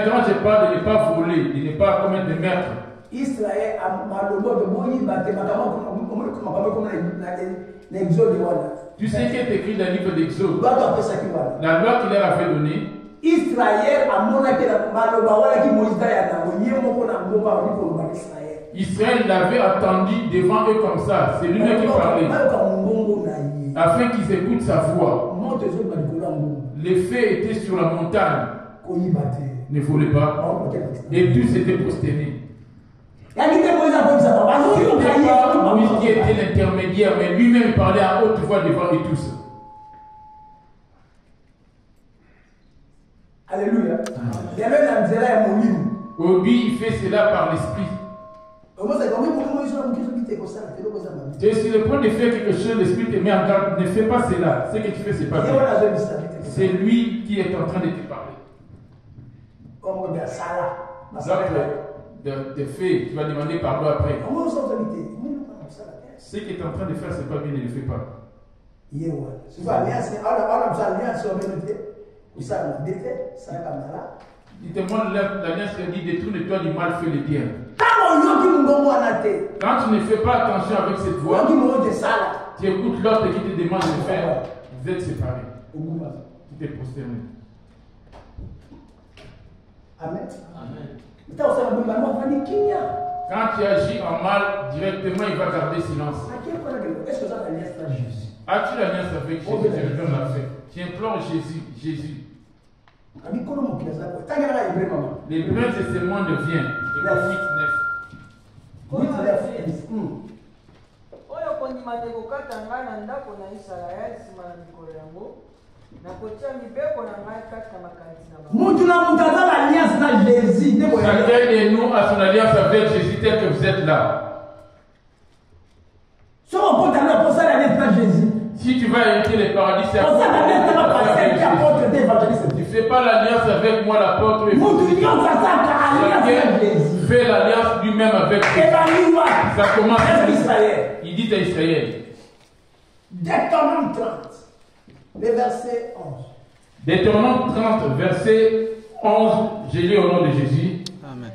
quand je parle de ne pas voler, de ne pas commettre de meurtre, Israël, tu sais qu'il est écrit dans le livre d'Exode, la loi qu'il leur avait donnée. Israël l'avait attendu devant eux comme ça, c'est lui-même qui parlait, afin qu'ils écoutent sa voix. Les faits étaient sur la montagne, ne volez pas, et tous étaient prosternés. Moïse qui était l'intermédiaire, mais lui-même parlait à haute voix devant eux tous. Alléluia. Lui, il fait cela par l'esprit. Et sur le point de faire quelque chose, l'esprit te met en garde. Ne fais pas cela. Ce que tu fais, c'est pas bien. C'est lui qui est en train de te parler. De fait, tu vas demander pardon après. Ce que tu es en train de faire, c'est pas bien, ne le fais pas. Dites-moi, l'alliance dit détourne-toi du mal, fais le bien. Quand tu ne fais pas attention avec cette voix, tu écoutes l'autre qui te demande de faire, vous êtes séparés. Tu t'es prosterné. Amen. Quand tu agis en mal, directement il va garder silence. As-tu l'alliance avec Jésus? Tu implores Jésus. Les brins et séments de vigne. Hébreux 8, 9. 8, 9. Oyo kondima te kokata ngai na ndako na Israel nsima na mikolo yango nakotia mibeko na ngai kati na makanisi na bango. Mutu na mutu aza na alliance na Jésus. Chacun de nous a son alliance avec Jésus tel que vous êtes là. Si on peut aller pour ça l'alliance na Jésus. Si tu vas hériter les paradis, c'est à cause de tu ne fais pas l'alliance avec moi, l'apôtre. Fais l'alliance lui-même avec Jésus. Ça commence. Il dit à Israël. Deutéronome 30, le verset 11. Deutéronome 30, verset 11, je lis au nom de Jésus. Amen.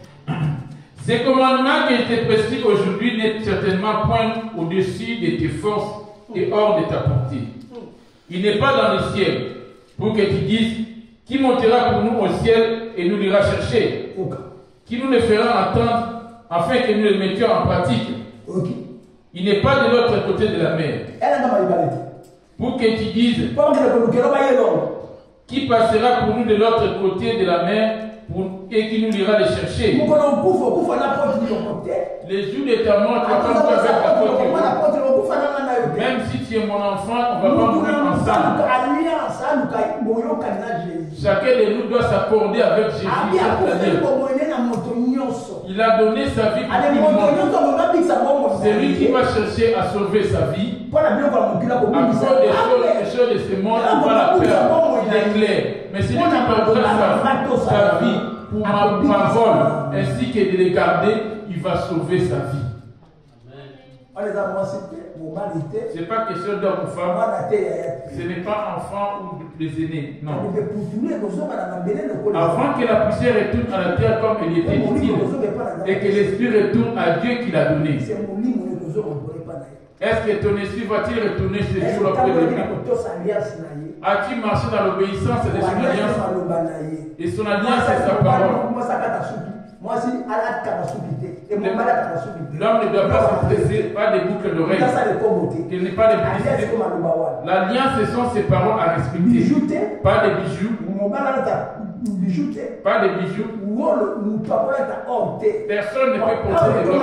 Ces commandements qui étaient prescrits aujourd'hui n'est certainement point au-dessus de tes forces et hors de ta portée. Il n'est pas dans le ciel pour que tu dises qui montera pour nous au ciel et nous l'ira chercher, qui nous le fera entendre afin que nous le mettions en pratique. Il n'est pas de l'autre côté de la mer pour que tu dises qui passera pour nous de l'autre côté de la mer et qui nous ira les chercher. Les jours de ta mort, tu vas pas mourir avec l'apôtre. Même si tu es mon enfant, on va pas mourir ensemble. Chacun de nous doit s'accorder avec Jésus. Il a donné sa vie pour tout le monde. C'est lui qui va chercher à sauver sa vie. À cause des choses de ce monde, on va la perdre. Il est clair. Mais c'est lui qui perdra sa vie pour ma parole, ainsi que de les garder, il va sauver sa vie. Ce n'est pas question d'homme ou femme. Ce n'est pas enfant ou des aînés. Non. Avant que la poussière retourne à la terre comme elle était utile et que l'esprit retourne à Dieu qui l'a donné. Est-ce que ton esprit va-t-il retourner ce jour auprès de lui? As-tu marché dans l'obéissance de son alliance? Et son alliance, c'est sa parole. L'homme ne doit pas se presser, pas des boucles d'oreilles. Qu'il n'est pas de publicité. L'alliance, ce sont ses paroles à respecter. Pas des bijoux. Pas des bijoux. Personne ne peut porter de l'or.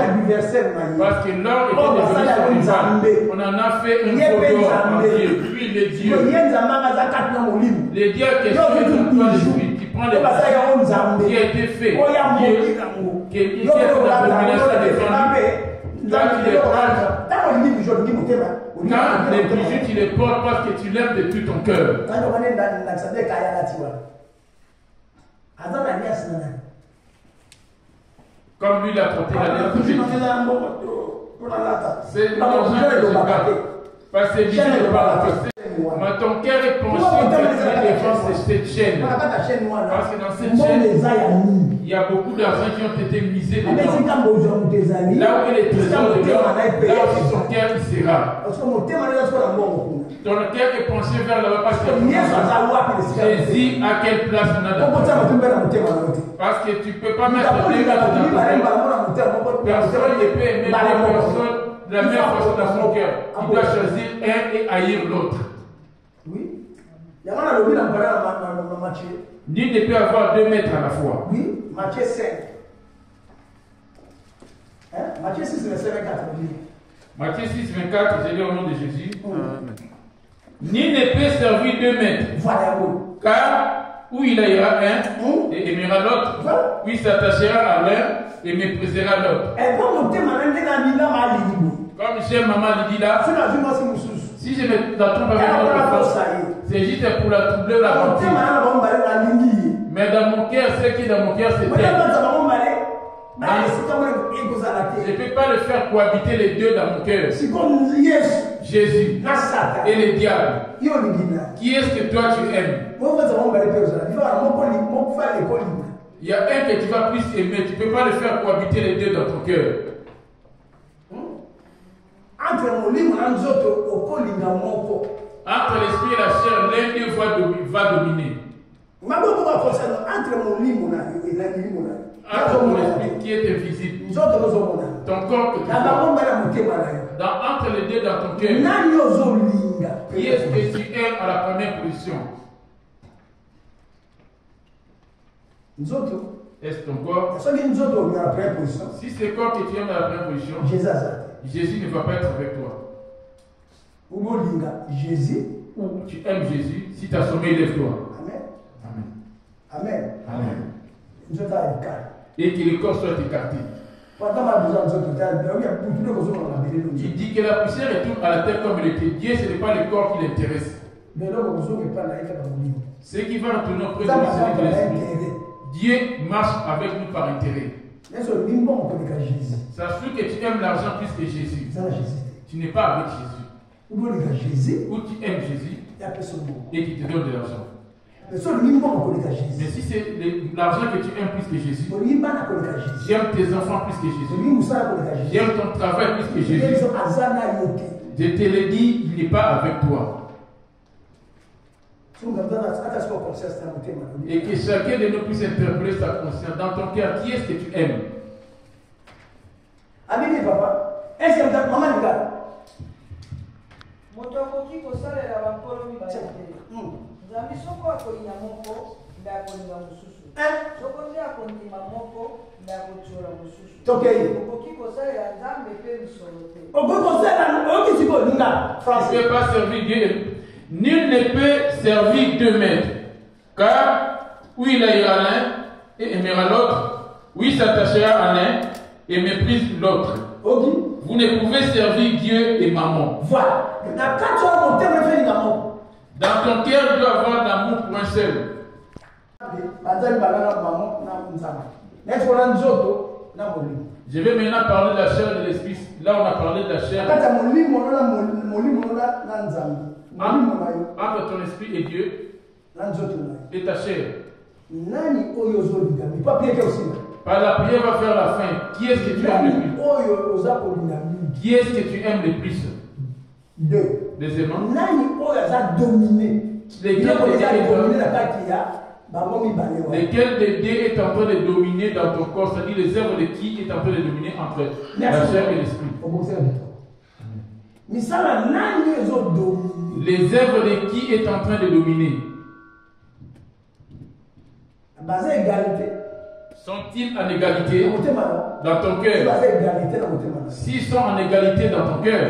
Parce que l'or était devenu son rival. On en a fait un faux d'or en Dieu. Puis les dieux. Les dieux questionnent sur toi l'esprit. Qui prend les personnes qui a été fait. Qui a été l'abomination des femmes. Quand les bijoux, tu les portes parce que tu l'aimes de tout ton cœur. Comme lui l'a porté l'alliance de Jésus. C'est l'argent que je garde. Parce que Jésus ne parle pas. Mais ton cœur est penché pour défendre cette chaîne. Parce que dans cette chaîne, il y a beaucoup d'argent qui ont été misés dedans. Là où est le trésor de l'homme, là où son cœur y sera. Ton cœur est penché vers là-bas parce que Jésus, à quelle place on a dans ton cœur? Parce que tu ne peux pas mettre deux gars dans ton cœur. Personne ne peut aimer deux personnes de la même façon dans son cœur. Il doit choisir un et haïr l'autre. Oui. Nul ne peut avoir 2 mètres à la fois. Oui, Matthieu 5. Hein? Matthieu 6, verset 24. Matthieu 6, 24, je lis au nom de Jésus. Nul ne peut servir 2 maîtres. Voilà. Car où il ira un et aimera l'autre, où il s'attachera à l'un et méprisera l'autre. Comme j'aime maman lui dit là, si je me trompe avec l'autre femme, c'est juste pour la troubler la bonté. Mais dans mon cœur, ce qui est dans mon cœur, c'est elle. Je ne peux pas le faire cohabiter les deux dans mon cœur. Jésus et le diable. Qui est-ce que toi tu aimes? Il y a un que tu vas plus aimer. Tu ne peux pas le faire cohabiter les deux dans ton cœur. Entre l'esprit et la chair, l'un d'eux va dominer. Entre mon esprit qui est invisible, ton corps que tu vois. Entre les deux dans ton cœur, qui est-ce que tu aimes à la première position? Est-ce ton corps? Si c'est le corps que tu aimes à la première position, Jésus ne va pas être avec toi. Ou tu aimes Jésus, si tu as sommeil, lève-toi. Amen. Amen. Et que le corps soit écarté. Il dit que la poussière retourne à la terre comme elle était. Dieu, ce n'est pas le corps qui l'intéresse. Ce qui va retourner auprès de l'esprit. Dieu marche avec nous par intérêt. Ça se trouve que tu aimes l'argent plus que Jésus. Tu n'es pas avec Jésus. Ou tu aimes Jésus et qui te donne de l'argent. Mais si c'est l'argent que tu aimes plus que Jésus, j'aime tes enfants plus que Jésus, j'aime ton travail plus que Jésus, je te le dis, il n'est pas avec toi. Et que chacun de nous puisse interpeller sa conscience. Dans ton cœur, qui est-ce que tu aimes? Amen, papa. Est-ce que maman regarde? Tu ne peux pas servir Dieu. Nul ne peut servir deux maîtres. Car où il ira l'un et aimera l'autre, où il s'attachera à l'un et méprise l'autre. Vous ne pouvez servir Dieu et maman. Voilà. Dans ton cœur, il doit avoir l'amour pour un seul. Je vais maintenant parler de la chair et de l'esprit. Là, on a parlé de la chair. Entre ton esprit et Dieu et ta chair. Par la prière va faire la fin. Qui est-ce que tu aimes le plus? Qui est-ce que tu aimes le plus? Deuxièmement, lequel des deux est en train de dominer dans ton corps? C'est-à-dire les œuvres de qui est en train de dominer entre la chair et l'esprit? Les œuvres de qui est en train de dominer? Sont-ils en égalité dans ton cœur? S'ils sont en égalité dans ton cœur,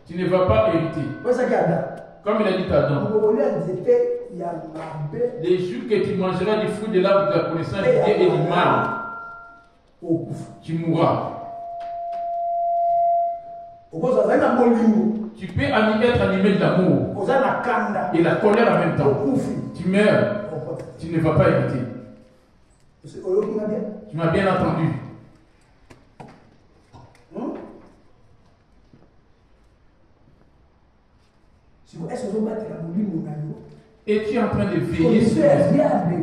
tu ne vas pas hériter. Comme il a dit à Adam, les jours que tu mangeras du fruit de l'arbre de la connaissance du bien et du mal, tu mourras. Tu peux être animé de l'amour et la colère en même temps. Tu meurs, tu ne vas pas hériter. Tu m'as bien entendu. Es-tu en train de veiller sur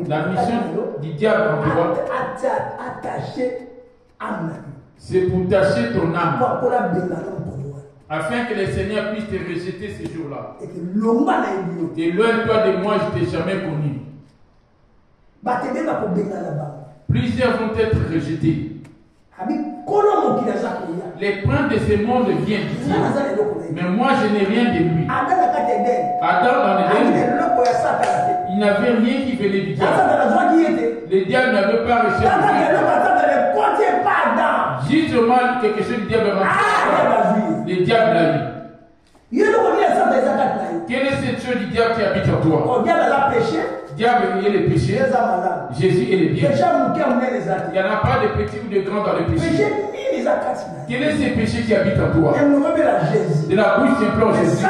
la mission du diable en toi? C'est pour tâcher ton âme, afin que le Seigneur puisse te rejeter ces jours-là. Et loin de toi de moi, je ne t'ai jamais connu. Plusieurs vont être rejetés. Les princes de ce monde viennent ici. Mais moi, je n'ai rien de lui. Adam dans l'Éden, il n'avait rien qui venait du diable. Le diable n'avait pas reçu justement quelque chose du diable. Le diable l'a eu. Quelle est cette chose du diable qui habite en toi? Diable est le péché. Jésus est le bien. Il n'y en a pas de petit ou de grand dans le péché. Quel est ce péché qui habite en toi? De la bouche s'implore Jésus.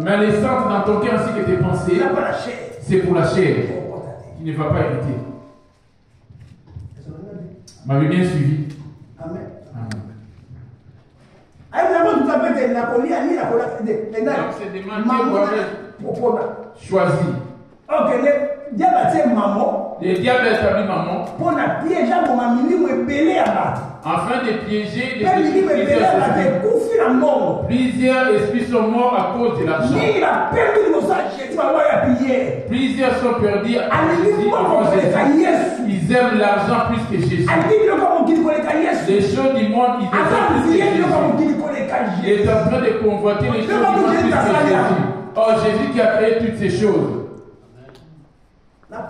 Mais les centres dans ton cœur ainsi que tes pensées, c'est pour la chair. Tu ne vas pas hériter. M'avez bien suivi? Amen. Donc c'est demander choisi. Le diable a établi maman afin de piéger plusieurs esprits sont morts à cause de l'argent. Plusieurs sont perdus à Jésus. Ils aiment l'argent plus que Jésus. Les choses du monde, ils aiment plus que Jésus. Il est en train de convoiter les choses du monde plus que Jésus. Oh, Jésus qui a créé toutes ces choses. À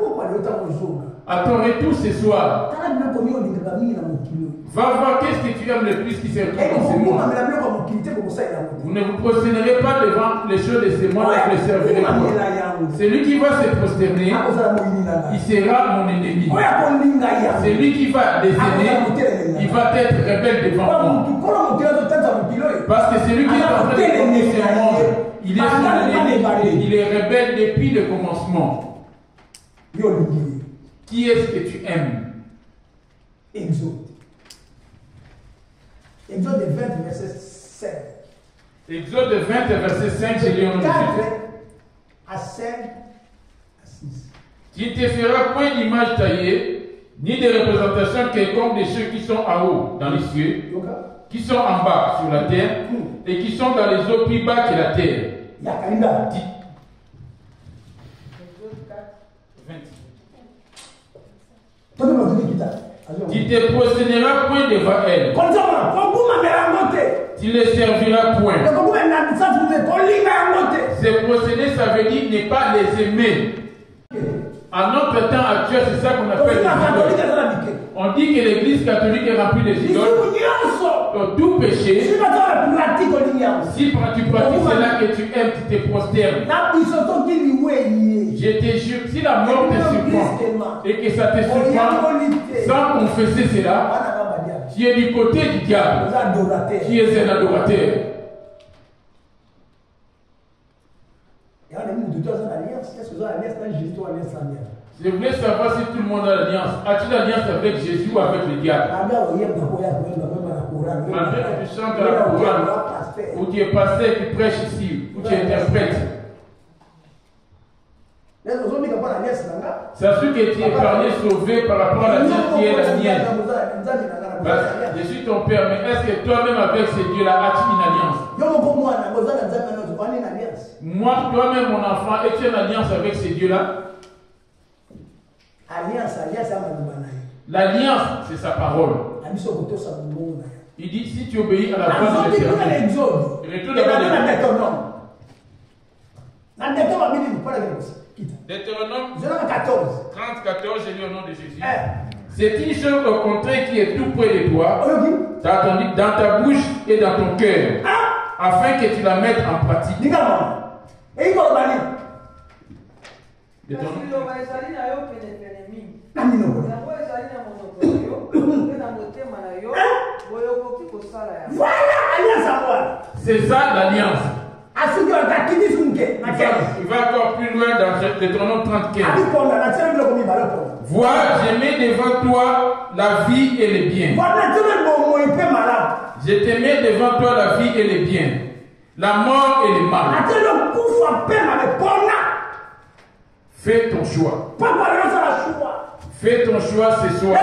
ton retour ce soir, va voir qu'est-ce que tu aimes le plus qui se retrouve dans ce monde. Vous ne vous prosternerez pas devant les choses de ce monde et ne servirez pas. Celui qui va se prosterner, il sera mon ennemi. Celui qui va décéder, il va être rebelle devant moi. Parce que celui qui est en train de conduire ce monde, il est son ennemi, il est rebelle depuis le commencement. Qui est-ce que tu aimes? Exode. Exode 20, verset 5. Exode 20, verset 5, c'est le nom de Jésus. À 5, à 6. Tu ne te feras point d'image taillée, ni de représentation quelconque de ceux qui sont en haut dans les cieux, qui sont en bas sur la terre, et qui sont dans les eaux plus bas que la terre. Tu te prosterneras point devant elle. Tu ne serviras point. Se prosterner, ça veut dire ne pas les aimer. En notre temps actuel, c'est ça qu'on appelle les idoles. On dit que l'église catholique est remplie des idoles. Tout péché, si tu pratiques cela que tu aimes, tu te prosternes. Je te jure, si la mort te surprend et que ça te surprend sans confesser cela, tu es du côté du diable. Tu es un adorateur. Je voulais savoir si tout le monde a l'alliance. As-tu l'alliance avec Jésus ou avec le diable? Malgré que tu chantes la Coran, ou tu es pasteur, tu prêches ici, ou tu interprètes. Sache que tu es parlé, sauvé par rapport à la vie qui est la mienne. Je suis ton père, mais est-ce que toi-même avec ce Dieu-là, as-tu une alliance? Moi, toi-même, mon enfant, es-tu une alliance avec ce Dieu-là? L'alliance, c'est sa parole. Il dit, si tu obéis à la voix de l'Éternel, retourne Deutéronome 30-14, j'ai lu au nom de Jésus. C'est une chose au contraire qui est tout près de toi, dans ta bouche et dans ton cœur, afin que tu la mettes en pratique. C'est ça l'alliance. Il va encore plus loin dans Deutéronome 35. Vois, je mets devant toi la vie et les biens. Je te mets devant toi la vie et les biens, la mort et le mal. Fais ton choix. Fais ton choix ce soir.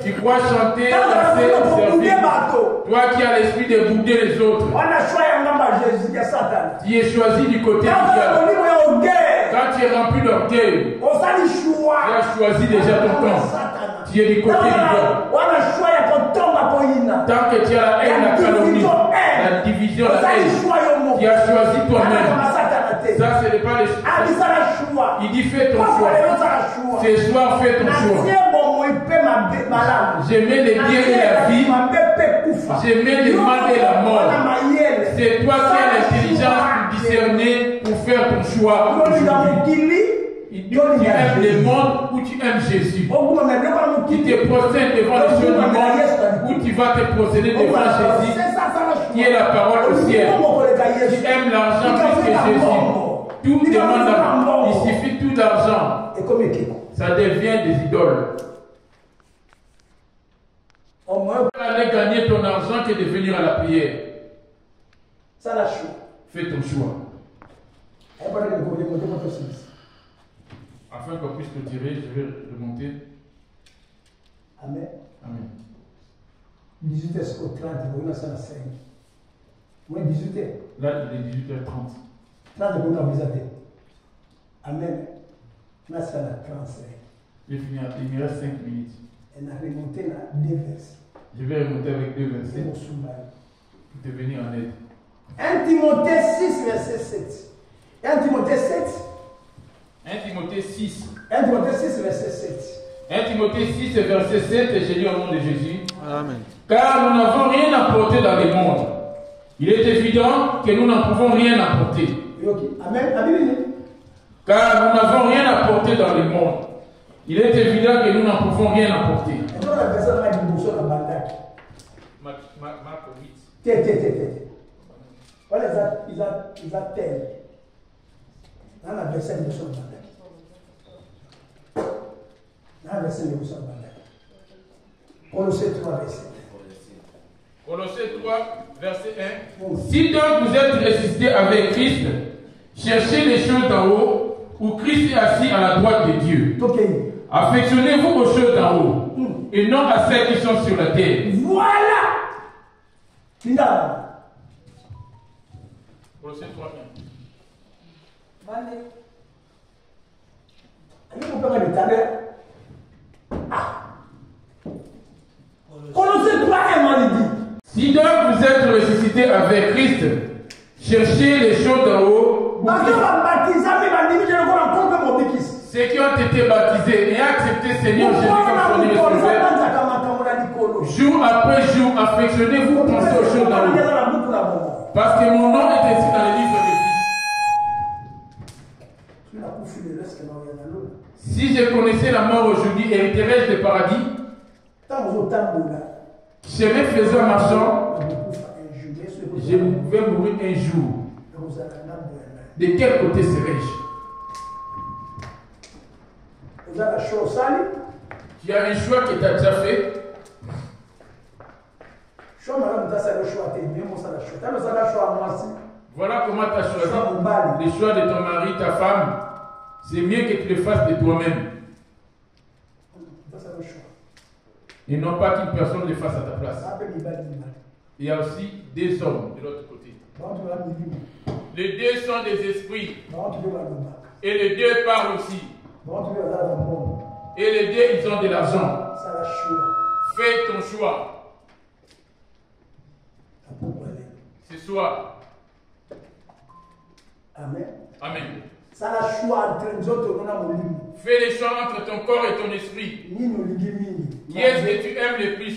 Tu crois chanter, danser, servir. Toi qui as l'esprit de bouder les autres. Tu es choisi du côté du diable. Quand tu es rempli d'orgueil, tu as choisi déjà ton camp. Tu es du côté du diable. Tant que tu as la haine, la calomnie, la division, la haine, tu as choisi toi-même. Ça, ce n'est pas l'esprit. Il dit fais ton choix. Ce soir, fais ton choix. Je mets les biens et la vie. Je mets le mal et la mort. C'est toi qui as l'intelligence pour discerner, pour faire ton choix aujourd'hui. Tu aimes le monde ou tu aimes Jésus. Tu te prosternes devant les choses du monde ou tu vas te prosterner devant Jésus qui est la parole au ciel. Tu aimes l'argent plus que Jésus. Tout demande l'argent. Il suffit tout d'argent. Ça devient des idoles. Aller gagner ton argent que de venir à la prière. Fais ton choix. Afin qu'on puisse te tirer, je vais remonter. Amen. Amen. 18h au 30, on a ça à 5. Oui, 18h. Là, il est 18h30. 30 pour nous visiter. Amen. Là, c'est à 35. J'ai fini, il me reste 5 minutes. Elle a remonté à 2 versets. Je vais remonter avec 2 versets pour te venir en aide. 1 Timothée 6, verset 7. 1 Timothée 7. 1 Timothée 6. 1 Timothée 6, verset 7. 1 Timothée 6, verset 7, et j'ai lu au nom de Jésus. Amen. Car nous n'avons rien apporté dans le monde. Il est évident que nous n'en pouvons rien apporter. Amen. Amen. Car nous n'avons rien apporté dans le monde. Il est évident que nous n'en pouvons rien apporter. Marc 8. Voilà, ils ont tel. Dans la verset de son bandak. Dans la verset de son bandak. Colossiens 3, verset 1. Colossiens 3, verset 1. Si donc vous êtes ressuscités avec Christ, cherchez les choses d'en haut, où Christ est assis à la droite de Dieu. Okay. Affectionnez-vous aux choses d'en haut, et non à celles qui sont sur la terre. Voilà! Linda. Colossiens 3, 1. Allez, on peut le taler. Colossiens 3, 1, on dit. Si donc vous êtes ressuscités avec Christ, cherchez les choses d'en haut. Ceux qui ont été baptisés et accepté Seigneur Jésus comme son Sauveur, jour après jour, affectionnez-vous, pensez aux choses d'en haut. Parce que mon nom est écrit dans le livre de vie. Si je connaissais la mort aujourd'hui, hériterais-je le paradis? Chemin faisant marchand, je pouvais mourir un jour. De quel côté serais-je? Tu as un choix que tu as déjà fait. Voilà comment tu as choisi le choix de ton mari, ta femme. C'est mieux que tu le fasses de toi-même. Et non pas qu'une personne le fasse à ta place. Il y a aussi des hommes de l'autre côté. Les deux sont des esprits. Et les deux parlent aussi. Et les deux, ils ont de l'argent. Fais ton choix. Ce soir. Amen. Amen. Fais les choix entre ton corps et ton esprit. Qui est-ce que tu aimes le plus?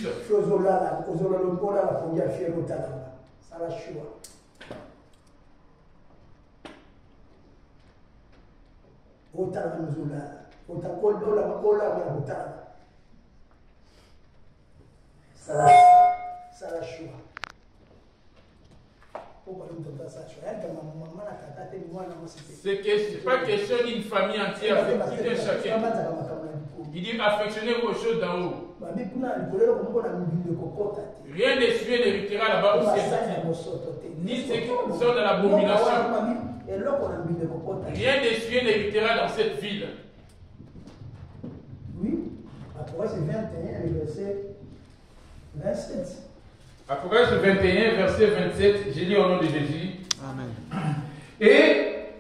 C'est pas question d'une famille entière, c'est tout un chacun. Il dit affectionnez-vous aux choses d'en haut. Rien de sué n'héritera là-bas au ciel. Ni ceux qui sont dans l'abomination. Rien de sué n'héritera dans cette ville. Oui, Apocalypse 21, verset 27. Apocalypse 21, verset 27, j'ai lu au nom de Jésus. Amen. Et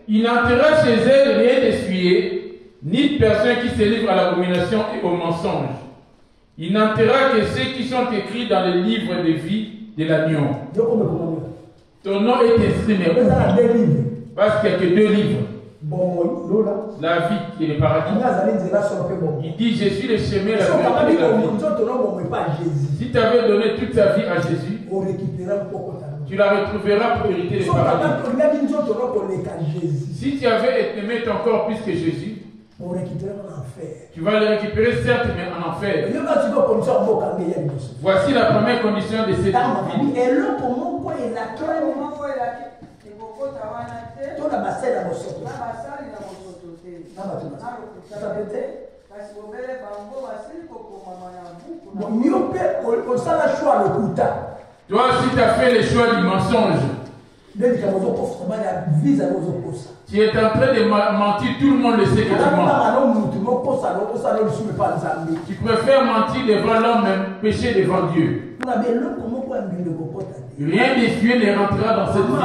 il n'entrera chez elle rien d'essuyé, ni de personne qui se livre à l'abomination et au mensonge. Il n'entrera que ceux qui sont écrits dans le livre de vie de l'agneau. Ton nom est inscrit, mais parce qu'il n'y a que 2 livres. La vie qui est le paradis. Il dit, je suis le chemin, la vérité et la vie. Si tu avais donné toute ta vie à Jésus, tu la retrouveras pour hériter le paradis. Si tu avais aimé ton corps plus que Jésus, tu vas le récupérer certes, mais en enfer. Voici la première condition de cette vie. Toi aussi tu as fait le choix du mensonge. Tu es en train de mentir, tout le monde le sait que tu mens. Tu préfères mentir devant l'homme même, pécher devant Dieu. Rien d'essuyer ne rentrera dans cette vie.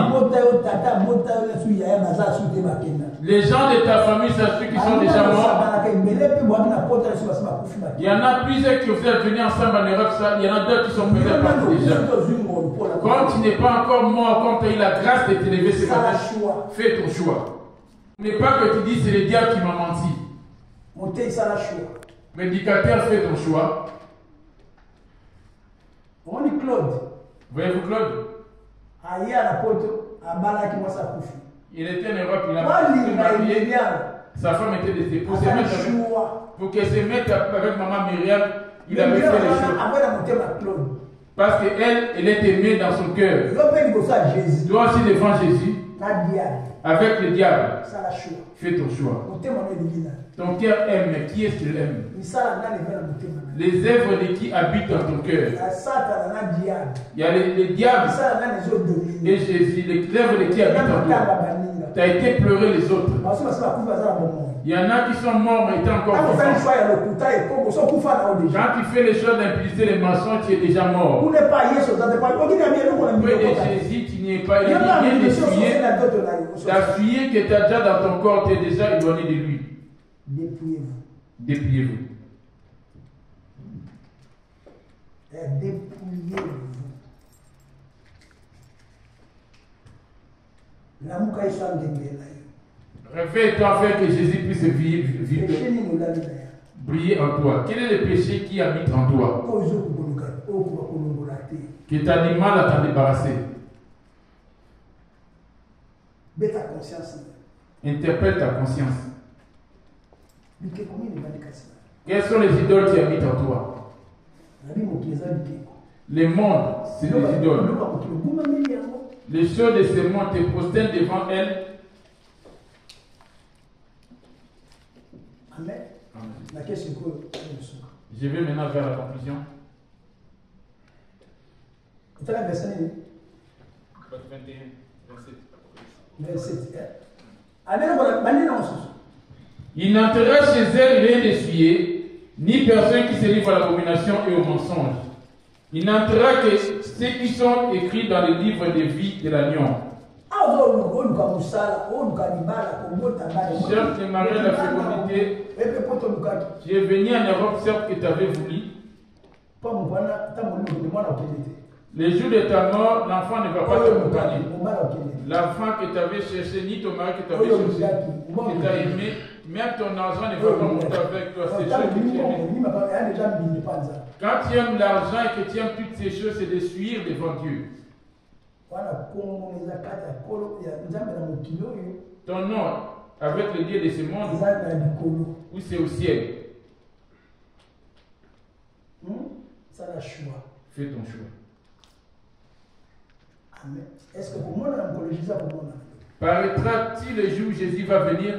Les gens de ta famille, c'est ceux qui sont déjà morts. Il y en a plusieurs qui osent venir ensemble en Europe, il y en a d'autres qui sont peut-être partis déjà. Quand tu n'es pas encore mort, quand tu as eu la grâce de t'élever ce matin, fais ton choix. Mais pas que tu dis c'est le diable qui m'a menti. Monter ça la choix. Prédicateur, fais ton choix. On dit Claude. Voyez-vous Claude? Aïe à la pote, à Bala qui m'a sa couche. Il était en Europe, il a marié. Sa femme était décédée. Pour qu'elle se mette avec maman Myriam, il avait fait les choses. Parce qu'elle, elle est aimée dans son cœur. Toi aussi devant Jésus, avec le diable, fais ton choix. Ton cœur aime, qui est-ce qu'il aime? Les œuvres de qui habitent dans ton cœur? Il y a les diables et Jésus, les œuvres de qui habitent en toi. Tu as été pleurer les autres. Il y en a qui sont morts mais étaient encore vivants. Quand tu fais les choses d'impulser les mensonges, tu es déjà mort. Près de Jésus, tu n'y es pas. Il vient d'essuyer. Ta fille que tu as déjà dans ton corps, tu es déjà éloigné de lui. Dépouillez-vous. Dépouillez-vous. Dépouillez-vous. La mouka est en démêlée. Réveille-toi afin que Jésus puisse vivre, briller en toi. Quel est le péché qui habite en toi? Que tu as du mal à t'en débarrasser. Interpelle ta conscience. Quelles sont les idoles qui habitent en toi? Les mondes, c'est des idoles. Les choses de ce monde te prosternent devant elles. Amen. Je vais maintenant vers la conclusion. Verset 21, Il n'entrera chez elle rien d'essuyé, ni personne qui se livre à l'abomination et au mensonge. Il n'entrera que ceux qui sont écrits dans le livre de vie de l'agneau. Cherche le mari de la fécondité. Tu es venu en Europe, certes que tu avais voulu. Les jours de ta mort, l'enfant ne va pas t'accompagner. L'enfant que tu avais cherché, ni ton mari que tu avais cherché, que tu as aimé, même ton argent ne va pas monter avec toi. Ces choses que tu aimes. Quand tu aimes l'argent et que tu aimes toutes ces choses, c'est de suivre devant Dieu. Ton nom, avec le Dieu de ce monde, où c'est au ciel. Fais ton choix. Amen. Est-ce que pour moi, on a ça pour moi? Paraîtra-t-il le jour où Jésus va venir?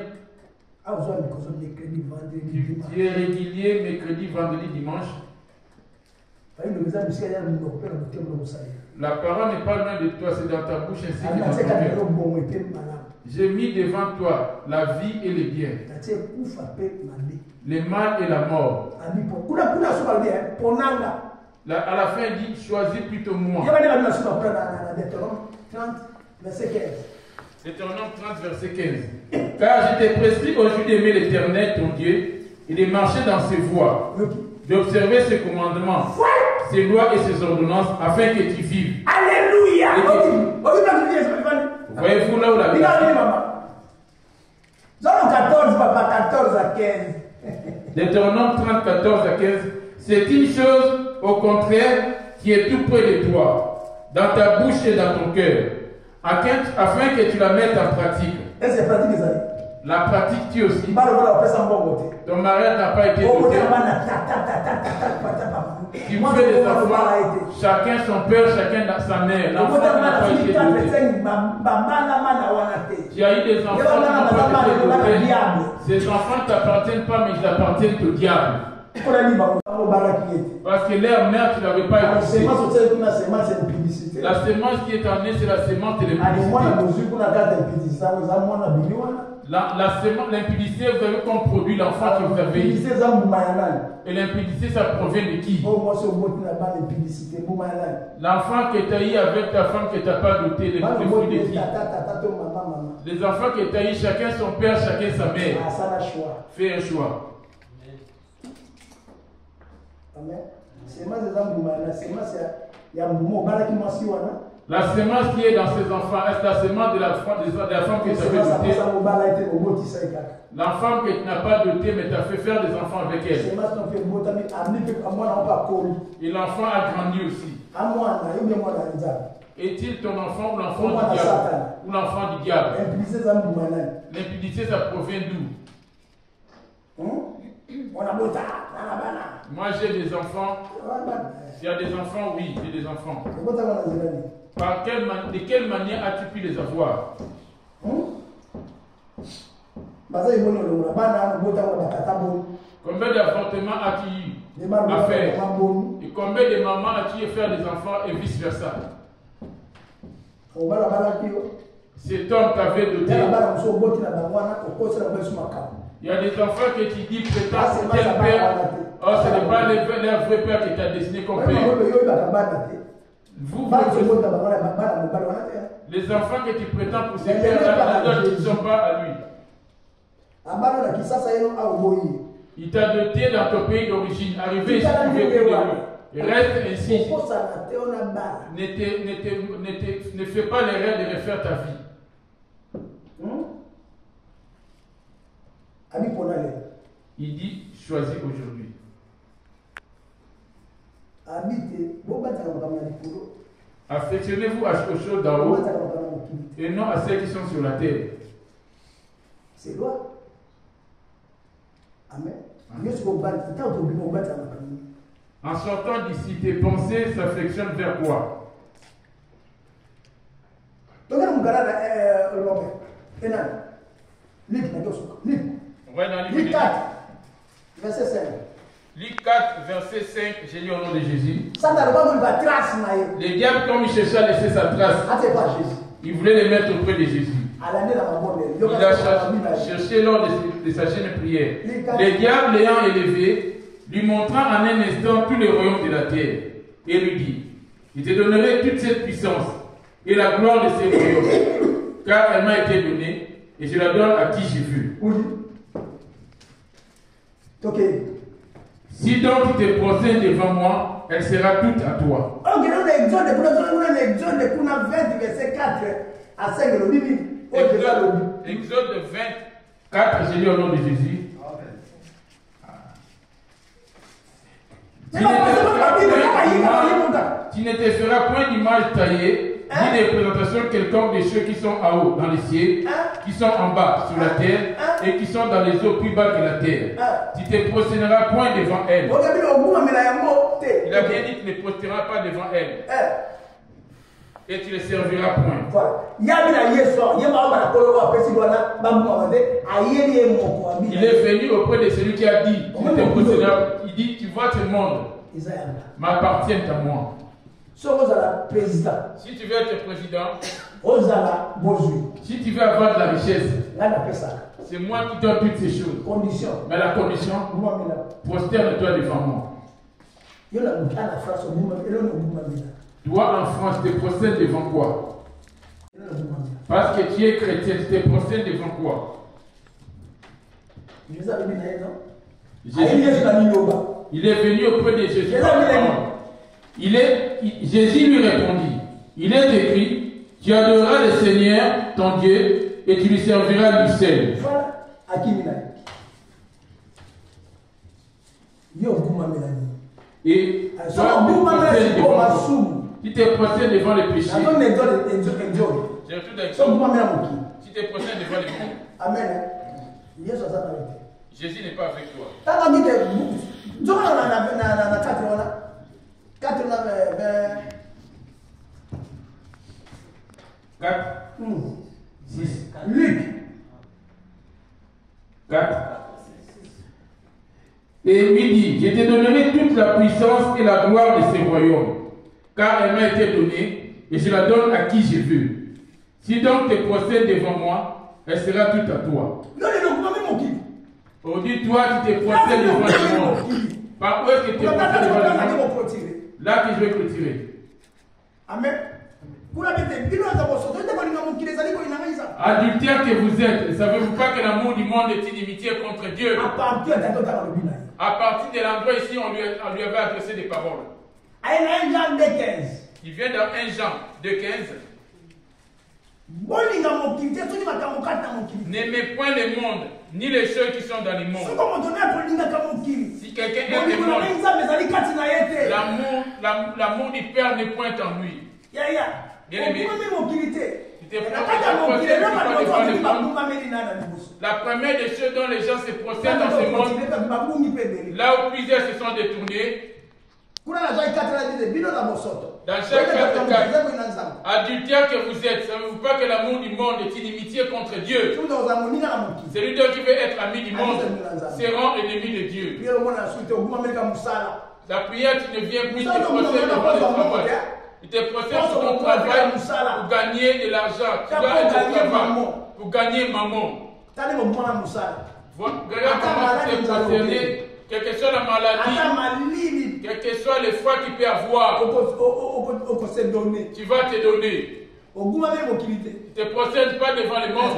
Tu es régulier, mercredi, vendredi, dimanche. La parole n'est pas loin de toi, c'est dans ta bouche ainsi que dans ton cœur. J'ai mis devant toi la vie et le bien, le mal et la mort. À la fin, il dit, choisis plutôt moi. Deutéronome 30, verset 15. Car je t'ai prescrit aujourd'hui d'aimer l'Éternel, ton Dieu, et de marcher dans ses voies, d'observer ses commandements, ses lois et ses ordonnances, afin que tu vives. Alléluia! Voyez-vous là où la Bible Jean 14, papa, 14 à 15. Deutéronome 30, 14 à 15. C'est une chose, au contraire, qui est tout près de toi, dans ta bouche et dans ton cœur, afin que tu la mettes en pratique. Est-ce que c'est pratique, ça? La pratique, tu aussi. Ton mariage n'a pas été doté. Tu fais des enfants, chacun son père, chacun sa mère. L'enfant n'a pas été doté. Tu as eu des enfants qui n'ont pas été dotés. Ces enfants ne t'appartiennent pas, mais ils appartiennent au diable. Parce que leur mère, tu n'avais pas écouté. La semence qui est en née, c'est la semence de l'impudicité. Vous avez comme produit l'enfant que vous avez eu. Et l'impudicité, ça provient de qui? L'enfant que tu as eu avec ta femme que tu n'as pas doté, le fruit de qui? Les enfants que tu as eu, chacun son père, chacun sa mère. Fais un choix. Amen. Semence des âmes, semence ya mbumo balaki mwasi wana La semence qui est dans ses enfants, est-ce la semence de la femme que tu avais dotée? La femme que tu n'as pas dotée, mais tu as fait faire des enfants avec elle. Et l'enfant a grandi aussi. Est-il ton enfant ou l'enfant du diable? Ou l'enfant du diable? L'impudicité, ça provient d'où? Moi j'ai des enfants. Il y a des enfants, oui, j'ai des enfants. De quelle manière as-tu pu les avoir? Combien d'avortements as-tu eu à faire? Et combien de mamans as-tu eu à faire des enfants et vice versa? Cet homme t'avait doté. Il y a des enfants que tu dis prétends c'est tel père. Oh, ce n'est pas leur vrai père qui t'a dessiné comme père. Les enfants que tu prétends pour ces pères-là, ils ne sont pas à lui. Il t'a doté dans ton pays d'origine. Arrivé ici, tu veux plus de lui. Reste ainsi. Ne fais pas l'erreur de refaire ta vie. Il dit, choisis aujourd'hui. Affectionnez-vous aux choses d'en haut et non à celles qui sont sur la terre. C'est loi. Amen. En sortant d'ici, tes pensées s'affectionnent vers quoi? Luc 4, verset 5. Luc 4, verset 5, j'ai lu au nom de Jésus. Le diable, comme il cherchait à laisser sa trace, il voulait les mettre auprès de Jésus. Il a cherché lors de sa chaîne de prière. Le diable l'ayant élevé, lui montra en un instant tous les royaumes de la terre et lui dit, je te donnerai toute cette puissance et la gloire de ces royaumes, car elle m'a été donnée et je la donne à qui j'ai vu. Si donc tu te procèdes devant moi, elle sera toute à toi. Exode 24, j'ai lu au nom de Jésus. Tu ne te feras point d'image taillée, ni de représentation quelconque des choses qui sont en haut dans les cieux, qui sont en bas sur la terre, et qui sont dans les eaux plus bas que la terre. Tu ne te prosterneras point devant elle. Il a bien dit que tu ne te prosterneras pas devant elle. Et tu ne serviras point. Il est venu auprès de celui qui a dit, il dit, tu vois ce monde m'appartient à moi. Si tu veux être président, si tu veux avoir de la richesse, c'est moi qui donne toutes ces choses. Mais la condition, prosterne-toi devant moi. Toi en France, tu te prosternes devant quoi? Parce que tu es chrétien, tu te prosternes devant quoi? Il est venu auprès de Jésus. Jésus lui répondit, il est écrit, tu adoreras le Seigneur, ton Dieu, et tu lui serviras lui seul. Et tu te procèdes devant le péché. Tu te procèdes devant le péché. Amen. Jésus n'est pas avec toi. 6. Luc 4. Et lui dit, je te donnerai toute la puissance et la gloire de ces royaumes, car elle m'a été donnée, et je la donne à qui je veux. Si donc tu procèdes devant moi, elle sera toute à toi. On dit, toi, tu te procèdes devant le monde. Par où est-ce que tu te procèdes devant le monde? Là que je vais clôturer. Amen. Adultère que vous êtes, ne savez-vous pas que l'amour du monde est inimitié contre Dieu? À partir de l'endroit ici, on lui avait adressé des paroles. qui vient dans 1 Jean 2,15. N'aimez point le monde, ni les choses qui sont dans le monde. Si quelqu'un aime le monde, l'amour du Père n'est point en lui. Bien aimé, la première des choses dont les gens se procèdent dans ce monde, là où plusieurs se sont détournés, dans chaque 4 adultère que vous êtes, savez-vous pas que l'amour du monde est inimitié contre Dieu? Celui qui veut être ami du monde sera ennemi de Dieu. La prière, tu ne viens plus te procéder devant le travail. Tu te procèdes sur ton travail pour gagner de l'argent. Tu dois être au travail pour gagner maman. Regarde comment tu es concerné. Quelle que soit la maladie, quel que soit le foie qu'il peut avoir, tu vas te donner. Tu ne te procèdes pas devant le monde.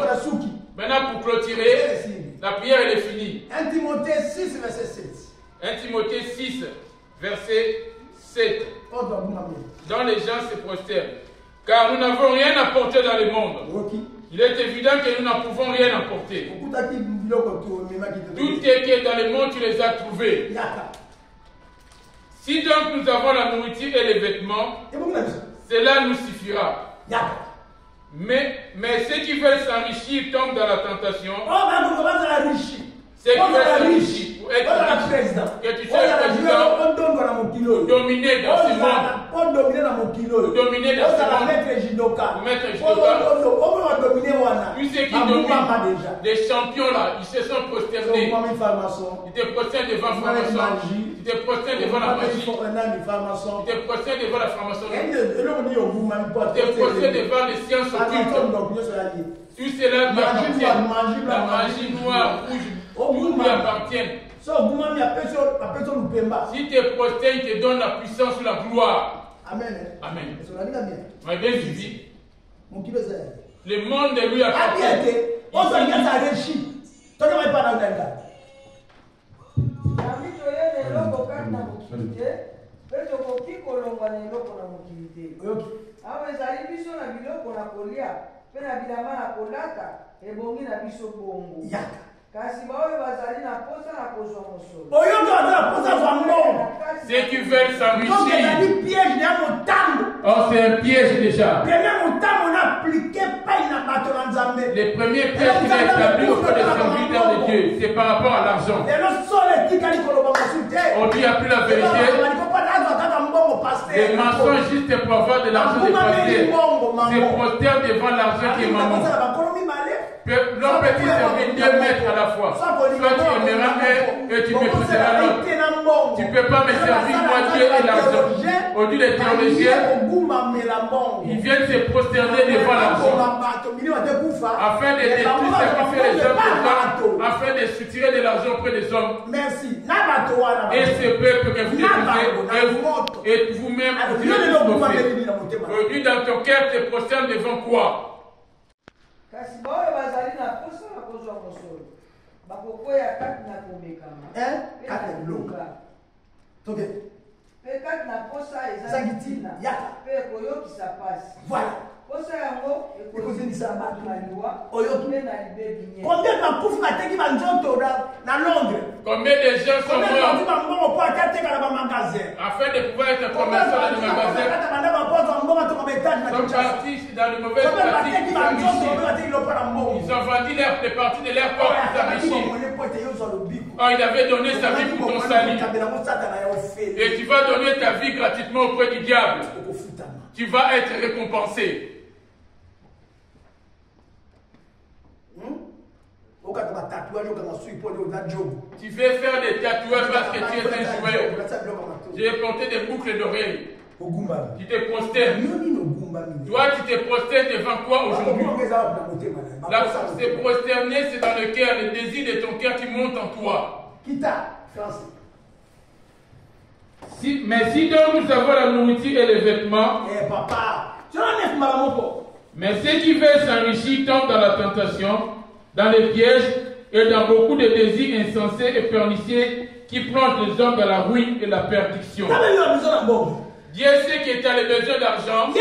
Maintenant, pour clôturer, la prière elle est finie. 1 Timothée 6, verset 7. 1 Timothée 6, verset 7. Dans les gens se prosternent. Car nous n'avons rien apporté dans le monde. Il est évident que nous n'en pouvons rien apporter. Tout ce qui est dans le monde, tu les as trouvés. Si donc nous avons la nourriture et les vêtements, cela nous suffira. Mais ceux qui veulent s'enrichir tombent dans la tentation. Ceux qui veulent s'enrichir pour être riche, que tu sois président, pour dominer dans ce monde, pour dominer dans ce monde, pour mettre Jidoka, tous ceux qui dominent, les champions là, ils se sont prosternés. Ils te prosternent devant la franc-maçon, ils te prosternent devant la magie, ils te prosternent devant la franc-maçonnerie, ils te prosternent devant les sciences occultes. Tout cela lui appartient. La magie noire, rouge, tout lui appartient. Si tu te prosternes, il te donne la puissance ou la gloire. Amen. Amen. Vous m'avez bien suivi? Le monde lui appartient. Kasi bawe bazali na posa na kozwa mosolo. Ceux qui veulent s'enrichir. Oh, c'est un piège déjà. Le premier piège qu'il a établi auprès des serviteurs de Dieu, c'est par rapport à l'argent. On lui a pris la vérité. Les mensonges juste pour avoir de l'argent des pasteurs. C'est prosterne devant l'argent qui est maman. L'homme peut servir 2 maîtres à la fois. Soit tu aimeras un et tu mépriseras l'autre. Tu ne peux pas me servir moi Dieu et l'argent. Au lieu des théologiens, ils viennent se prosterner devant l'argent. Afin de détruire sacrifier les hommes aux hommes, afin de soutirer de l'argent auprès des hommes. Et ce peuple que vous détruisez, et vous-même, vous aujourd'hui dans ton cœur te prosterne devant quoi? Kasi bawe bazali na posa na kozwa mosolo bakokoya kati na komekama kati loka toke pe kati na posa eza gitina pe koyokisa pasi voilà posa yango ekozindisa bato maliwa oyoki pe na libebi nye combien bakufi bateki banzoto na Londres? Combien de gens sont morts afin de pouvoir être commerçants dans le magasin? Sont partis dans les mauvaises pratiques pour s'enrichir. Ils ont vendu les parties de leur corps pour s'enrichir. Oh, il avait donné sa vie pour ton salut. Et tu vas donner ta vie gratuitement auprès du diable. Tu vas être récompensé. Tu veux faire des tatouages parce que tu es un joueur. J'ai porté des boucles d'oreilles. Tu te prosternes. Toi, tu te prosternes devant quoi aujourd'hui? Se prosterner, c'est dans le cœur, le désir de ton cœur qui monte en toi. Mais si donc nous avons la nourriture et les vêtements, mais ceux qui veulent s'enrichir tombent dans la tentation, dans les pièges et dans beaucoup de désirs insensés et pernicieux qui plongent les hommes dans la ruine et la perdition. Dieu sait que tu as les besoins d'argent.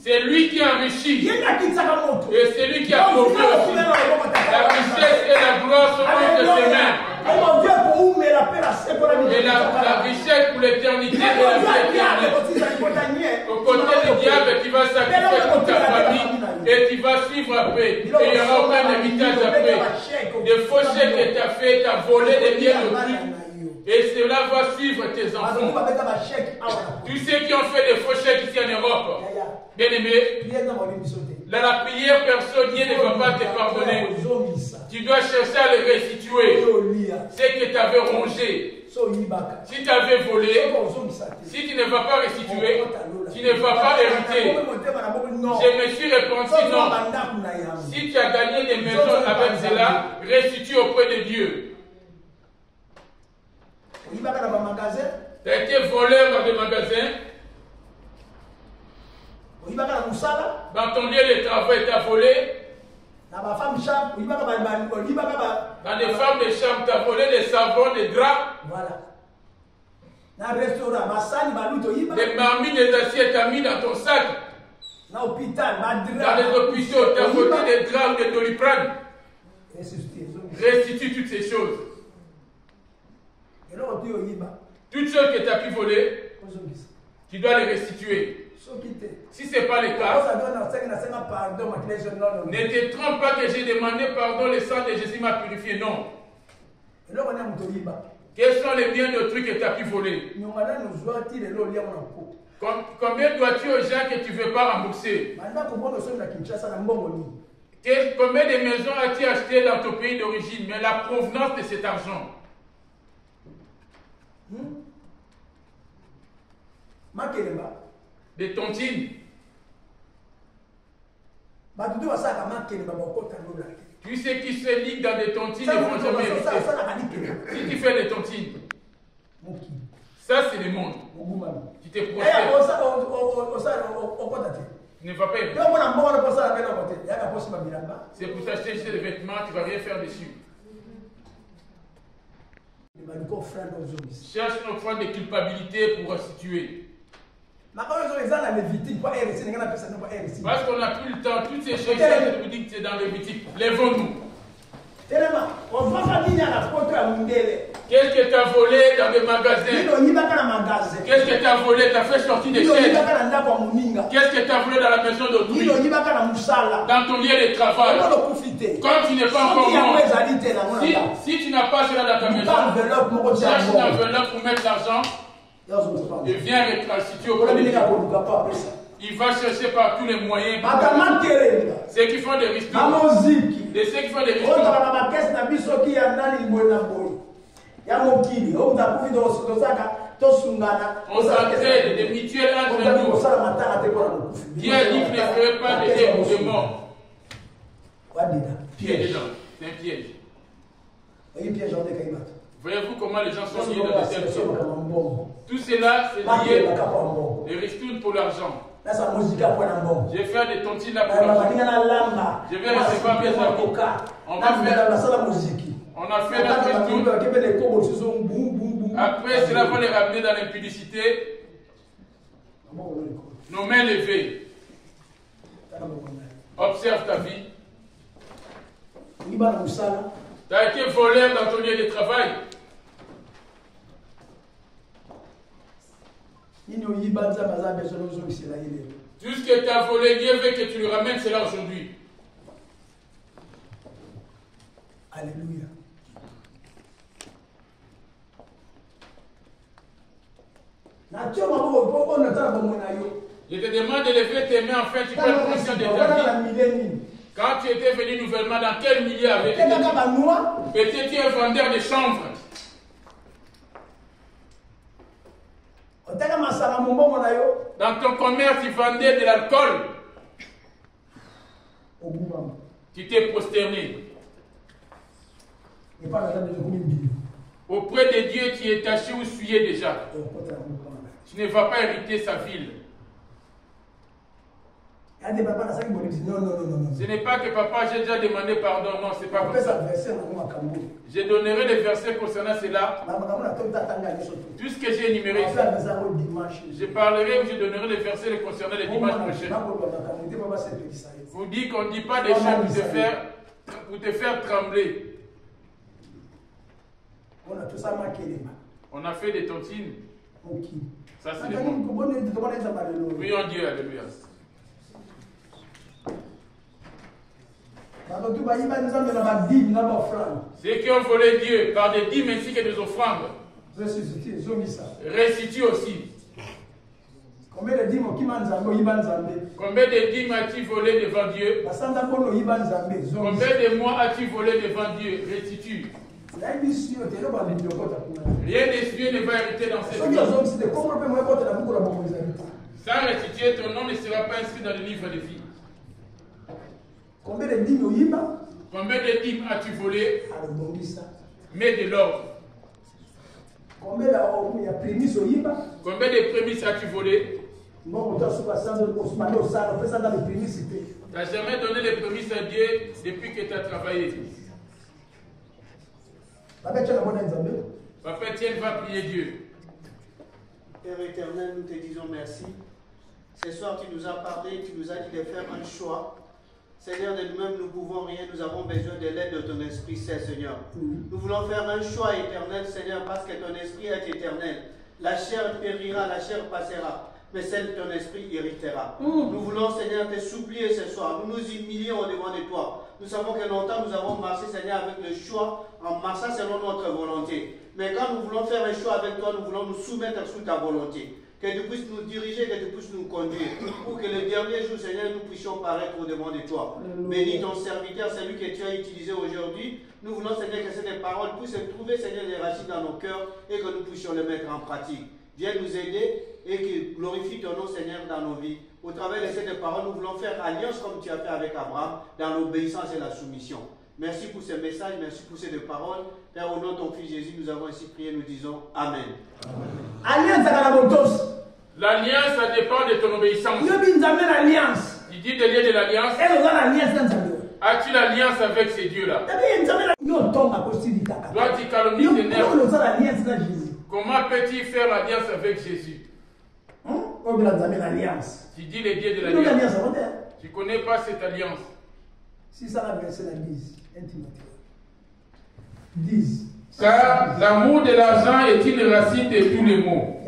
C'est lui qui enrichit. Et c'est lui qui a pourvu aussi. La richesse et la gloire sont entre ses mains. Et la richesse pour l'éternité de la vie éternelle. Au côté du diable qui va sacrifier toute ta famille et qui va suivre après. Et il n'y aura aucun héritage après. Des faux chèques que tu as fait, tu as volé des biens de plus. Et cela va suivre tes enfants. Tous ceux qui ont fait des faux chèques ici en Europe, bien aimé, dans la prière, personne ne va pas te pardonner. Tu dois chercher à les restituer. Ce que tu avais rongé. Si tu avais volé, si tu ne vas pas restituer, tu ne vas pas hériter. Je me suis repenti, non. Si tu as gagné des maisons avec cela, restitue auprès de Dieu. Tu as été voleur dans des magasins. Dans ton lieu de travail, tu as volé. Dans les femmes de chambre, tu as volé des savons, des draps. Voilà. Des marmites, des assiettes, tu as mis dans ton sac. Dans les hôpitaux, tu as volé des draps ou des doliprane. Restitue toutes ces choses. Toutes choses que tu as pu voler, tu dois les restituer. Si ce n'est pas le cas, ne te trompe pas que j'ai demandé pardon, le sang de Jésus m'a purifié. Non. Quels sont les biens de trucs que tu as pu voler? Combien dois-tu aux gens que tu ne veux pas rembourser? Combien de maisons as-tu acheté dans ton pays d'origine? Mais la provenance de cet argent. Des tontines. Tu sais qui se ligue dans des tontines ne vont jamais hériter. Si tu fais des tontines, ça c'est le monde. Tu te prospères. Ne va pas hériter. C'est pour t'acheter des vêtements, tu ne vas rien faire dessus. Cherche une offrande de culpabilité pour restituer. Parce qu'on n'a plus le temps, toutes ces choses, je vous dis que c'est dans Lévitique. Lèvons-nous. Qu'est-ce que tu as volé dans des magasins? Qu'est-ce que tu as volé? Tu as fait sortir des chèques. Qu'est-ce que tu as volé dans la maison d'autrui? Dans ton lieu de travail. Quand tu n'es pas encore mort. Si tu n'as pas cela dans ta maison, cherche une enveloppe pour mettre l'argent. Et viens restituer auprès de Dieu. Il va chercher par tous les moyens. Ceux qui font des ristournes. Et ceux qui font des ristournes. On s'entraide des mutuelles entre nous. Dieu a dit qu'il ne ferait pas de déboursement. Piège dedans. C'est un piège. Voyez-vous comment les gens sont liés dans des telles choses. Tout cela, c'est lié les ristournes pour l'argent. Je vais faire des tontines là pour l'argent. Je vais recevoir mes avocats. On a fait notre ristourne. Après, cela va les ramener dans l'impudicité. Nos mains levées. Observe ta vie. Tu as été voleur dans ton lieu de travail. Tout ce que tu as volé, Dieu veut que tu le ramènes cela aujourd'hui. Alléluia. Je te demande de lever tes mains afin que tu prennes conscience de ta vie. Quand tu étais venu nouvellement, dans quel milieu avec-tu? Peut-être tu es vendeur de chanvre. Dans ton commerce, tu vendais de l'alcool. Tu t'es prosterné. Auprès de Dieu, tu es taché ou souillé déjà. Tu ne vas pas hériter sa ville. Ce n'est pas que papa, j'ai déjà demandé pardon. Non, c'est pas comme ça. Je donnerai les versets concernant cela. Tout ce que j'ai énuméré ici. Je parlerai ou je donnerai les versets concernant les dimanches prochains. Vous dites qu'on ne dit pas des choses pour te faire trembler. On a fait des tontines. Ça, c'est le bon. Oui, on dit alléluia. Ceux qui ont volé Dieu par des dîmes ainsi que des offrandes, restitue aussi. Combien de dîmes as-tu volé devant Dieu? Combien de mois as-tu volé devant Dieu? Restitue. Rien d'essuie ne va hériter dans cette vie. Sans restituer, ton nom ne sera pas inscrit dans le livre de vie. Combien de dîmes as-tu volé? Mets de l'ordre. Combien de prémices as-tu volé? Tu n'as jamais donné les prémices à Dieu depuis que tu as travaillé. Papa Etienne va prier Dieu. Père éternel, nous te disons merci. Ce soir, tu nous as parlé, tu nous as dit de faire un choix. Seigneur, de nous-mêmes, nous ne pouvons rien, nous avons besoin de l'aide de ton Esprit Saint, Seigneur. Nous voulons faire un choix éternel, Seigneur, parce que ton Esprit est éternel. La chair périra, la chair passera, mais celle de ton Esprit héritera. Nous voulons, Seigneur, te supplier ce soir. Nous nous humilions devant de toi. Nous savons que longtemps nous avons marché, Seigneur, avec le choix, en marchant selon notre volonté. Mais quand nous voulons faire un choix avec toi, nous voulons nous soumettre sous ta volonté. Que tu puisses nous diriger, que tu puisses nous conduire. Pour que le dernier jour, Seigneur, nous puissions paraître au-devant de toi. Bénis ton serviteur, celui que tu as utilisé aujourd'hui. Nous voulons, Seigneur, que ces paroles puissent trouver, Seigneur, des racines dans nos cœurs et que nous puissions les mettre en pratique. Viens nous aider et que glorifie ton nom, Seigneur, dans nos vies. Au travers de ces paroles, nous voulons faire alliance comme tu as fait avec Abraham, dans l'obéissance et la soumission. Merci pour ce message, merci pour ces paroles. Père, au nom de ton Fils Jésus, nous avons ainsi prié, nous disons Amen. L'alliance, ça dépend de ton obéissance. Tu dis de lier de l'alliance. As-tu l'alliance avec ces dieux-là? Dois-tu calomnier tes nerfs? Comment peux-tu faire l'alliance avec Jésus? Tu dis les dieux de l'alliance. Tu ne connais pas cette alliance. Si ça va verser la 10. Car l'amour de l'argent est une racine de tous les maux.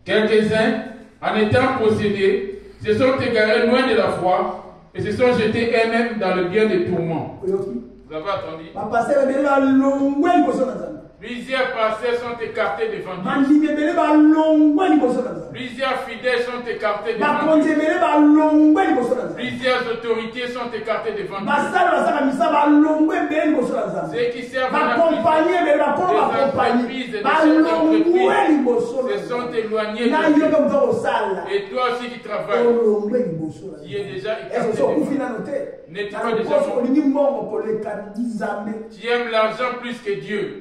Quelques-uns, en étant possédés, se sont égarés loin de la foi et se sont jetés eux-mêmes dans le bien des tourments. Vous avez entendu? Plusieurs passés sont écartés devant Dieu. Plusieurs fidèles sont écartés devant Dieu. Plusieurs autorités sont écartées devant Dieu. Ceux qui servent à l'entreprise se sont éloignés de Dieu. Et toi aussi qui travailles, qui est déjà écarté de Dieu. N'es-tu pas déjà mort? Tu aimes l'argent plus que Dieu.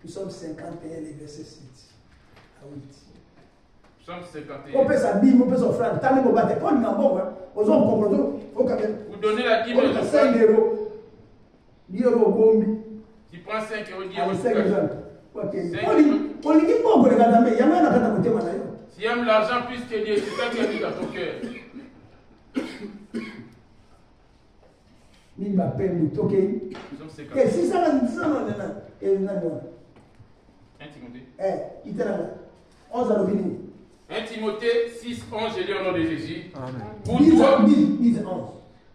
Psaume 51, les versets 7 à 8. Psaume 51. On peut s'habiller, on peut s'offrir. Vous donnez la dîme de 5 euros. 10 euros au Gombi. Tu prends 5 euros, 10 euros. Tu aimes l'argent plus que Dieu, c'est ça qui est mis dans ton cœur. Psaume 1 Timothée 6, 11, je lis au nom de Jésus. Pour toi,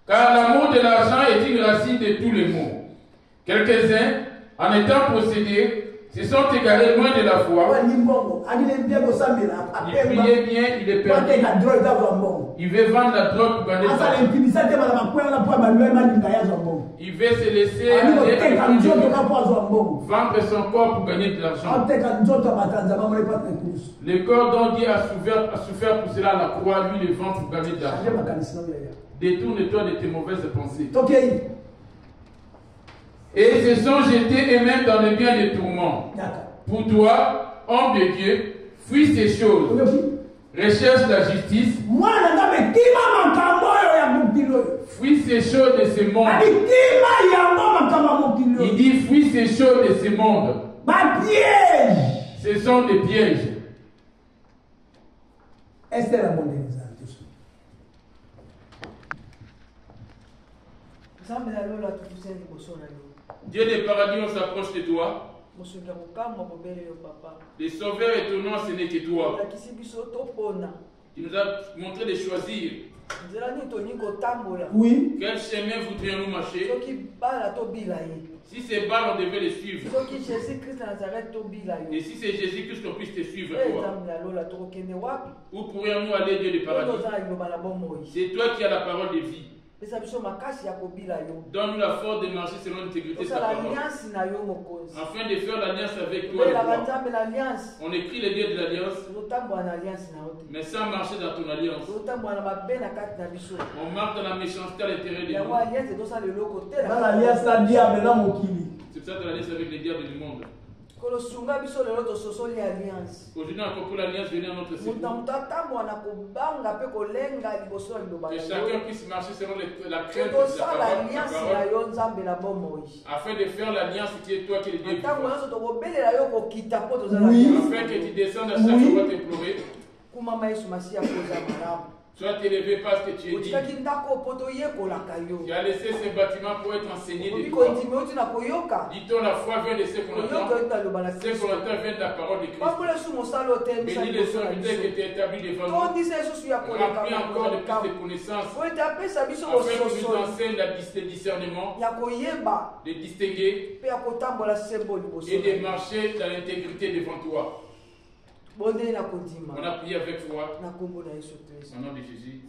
car l'amour de l'argent est une racine de tous les maux. Quelques-uns, en étant possédés, se sont égarés loin de la foi. Il priait bien, il est perdu. Il veut vendre la drogue pour gagner de l'argent. Il veut se laisser aller vendre son corps pour gagner de l'argent. Le corps dont Dieu a souffert pour cela à la croix, lui le vend pour gagner de l'argent. Détourne-toi de tes mauvaises pensées. Et ils se sont jetés eux-mêmes dans le bien des tourments. Pour toi, homme de Dieu, fuis ces choses. Recherche la justice. Fuis ces choses de ce monde. Il dit fuis ces choses de ce monde. Ce sont des pièges. Esther a monté les Dieu des paradis, on s'approche de toi. Les sauveurs étonnants, ce n'est que toi. Tu nous as montré de choisir. Oui. Quel chemin voudrions-nous marcher? Si c'est bas, on devait les suivre. Et si c'est Jésus-Christ, qu'on puisse te suivre, toi. Où pourrions-nous aller, Dieu du paradis? C'est toi qui as la parole de vie. Donne-nous la force de marcher selon l'intégrité de ta parole. Afin de faire l'alliance avec toi et toi. On écrit les dieux de l'alliance, mais sans marcher dans ton alliance. On marche dans la méchanceté à l'intérieur de nous. Dans l'alliance, la diable dans mon kili. C'est ça dans l'alliance avec les diables du monde. Aujourd'hui, encore pour l'alliance, venir à notre secours. Que chacun puisse marcher selon la crainte de sa parole. Afin de faire l'alliance qui est toi qui es le Dieu vivant. Oui. Afin que tu descendes à chaque fois t'implorer. Sois élevé parce que tu es dit. Tu as laissé ce bâtiment pour être enseigné de toi. Dit-on, la foi vient de ce qu'on entend. Ce qu'on entend vient de la parole de Christ. Bénis les serviteurs qui étaient établis devant nous. Remplis encore de plus de connaissances. Afin que nous enseigne le discernement, de distinguer et de marcher dans l'intégrité devant toi. On a prié avec foi. Au nom de Jésus.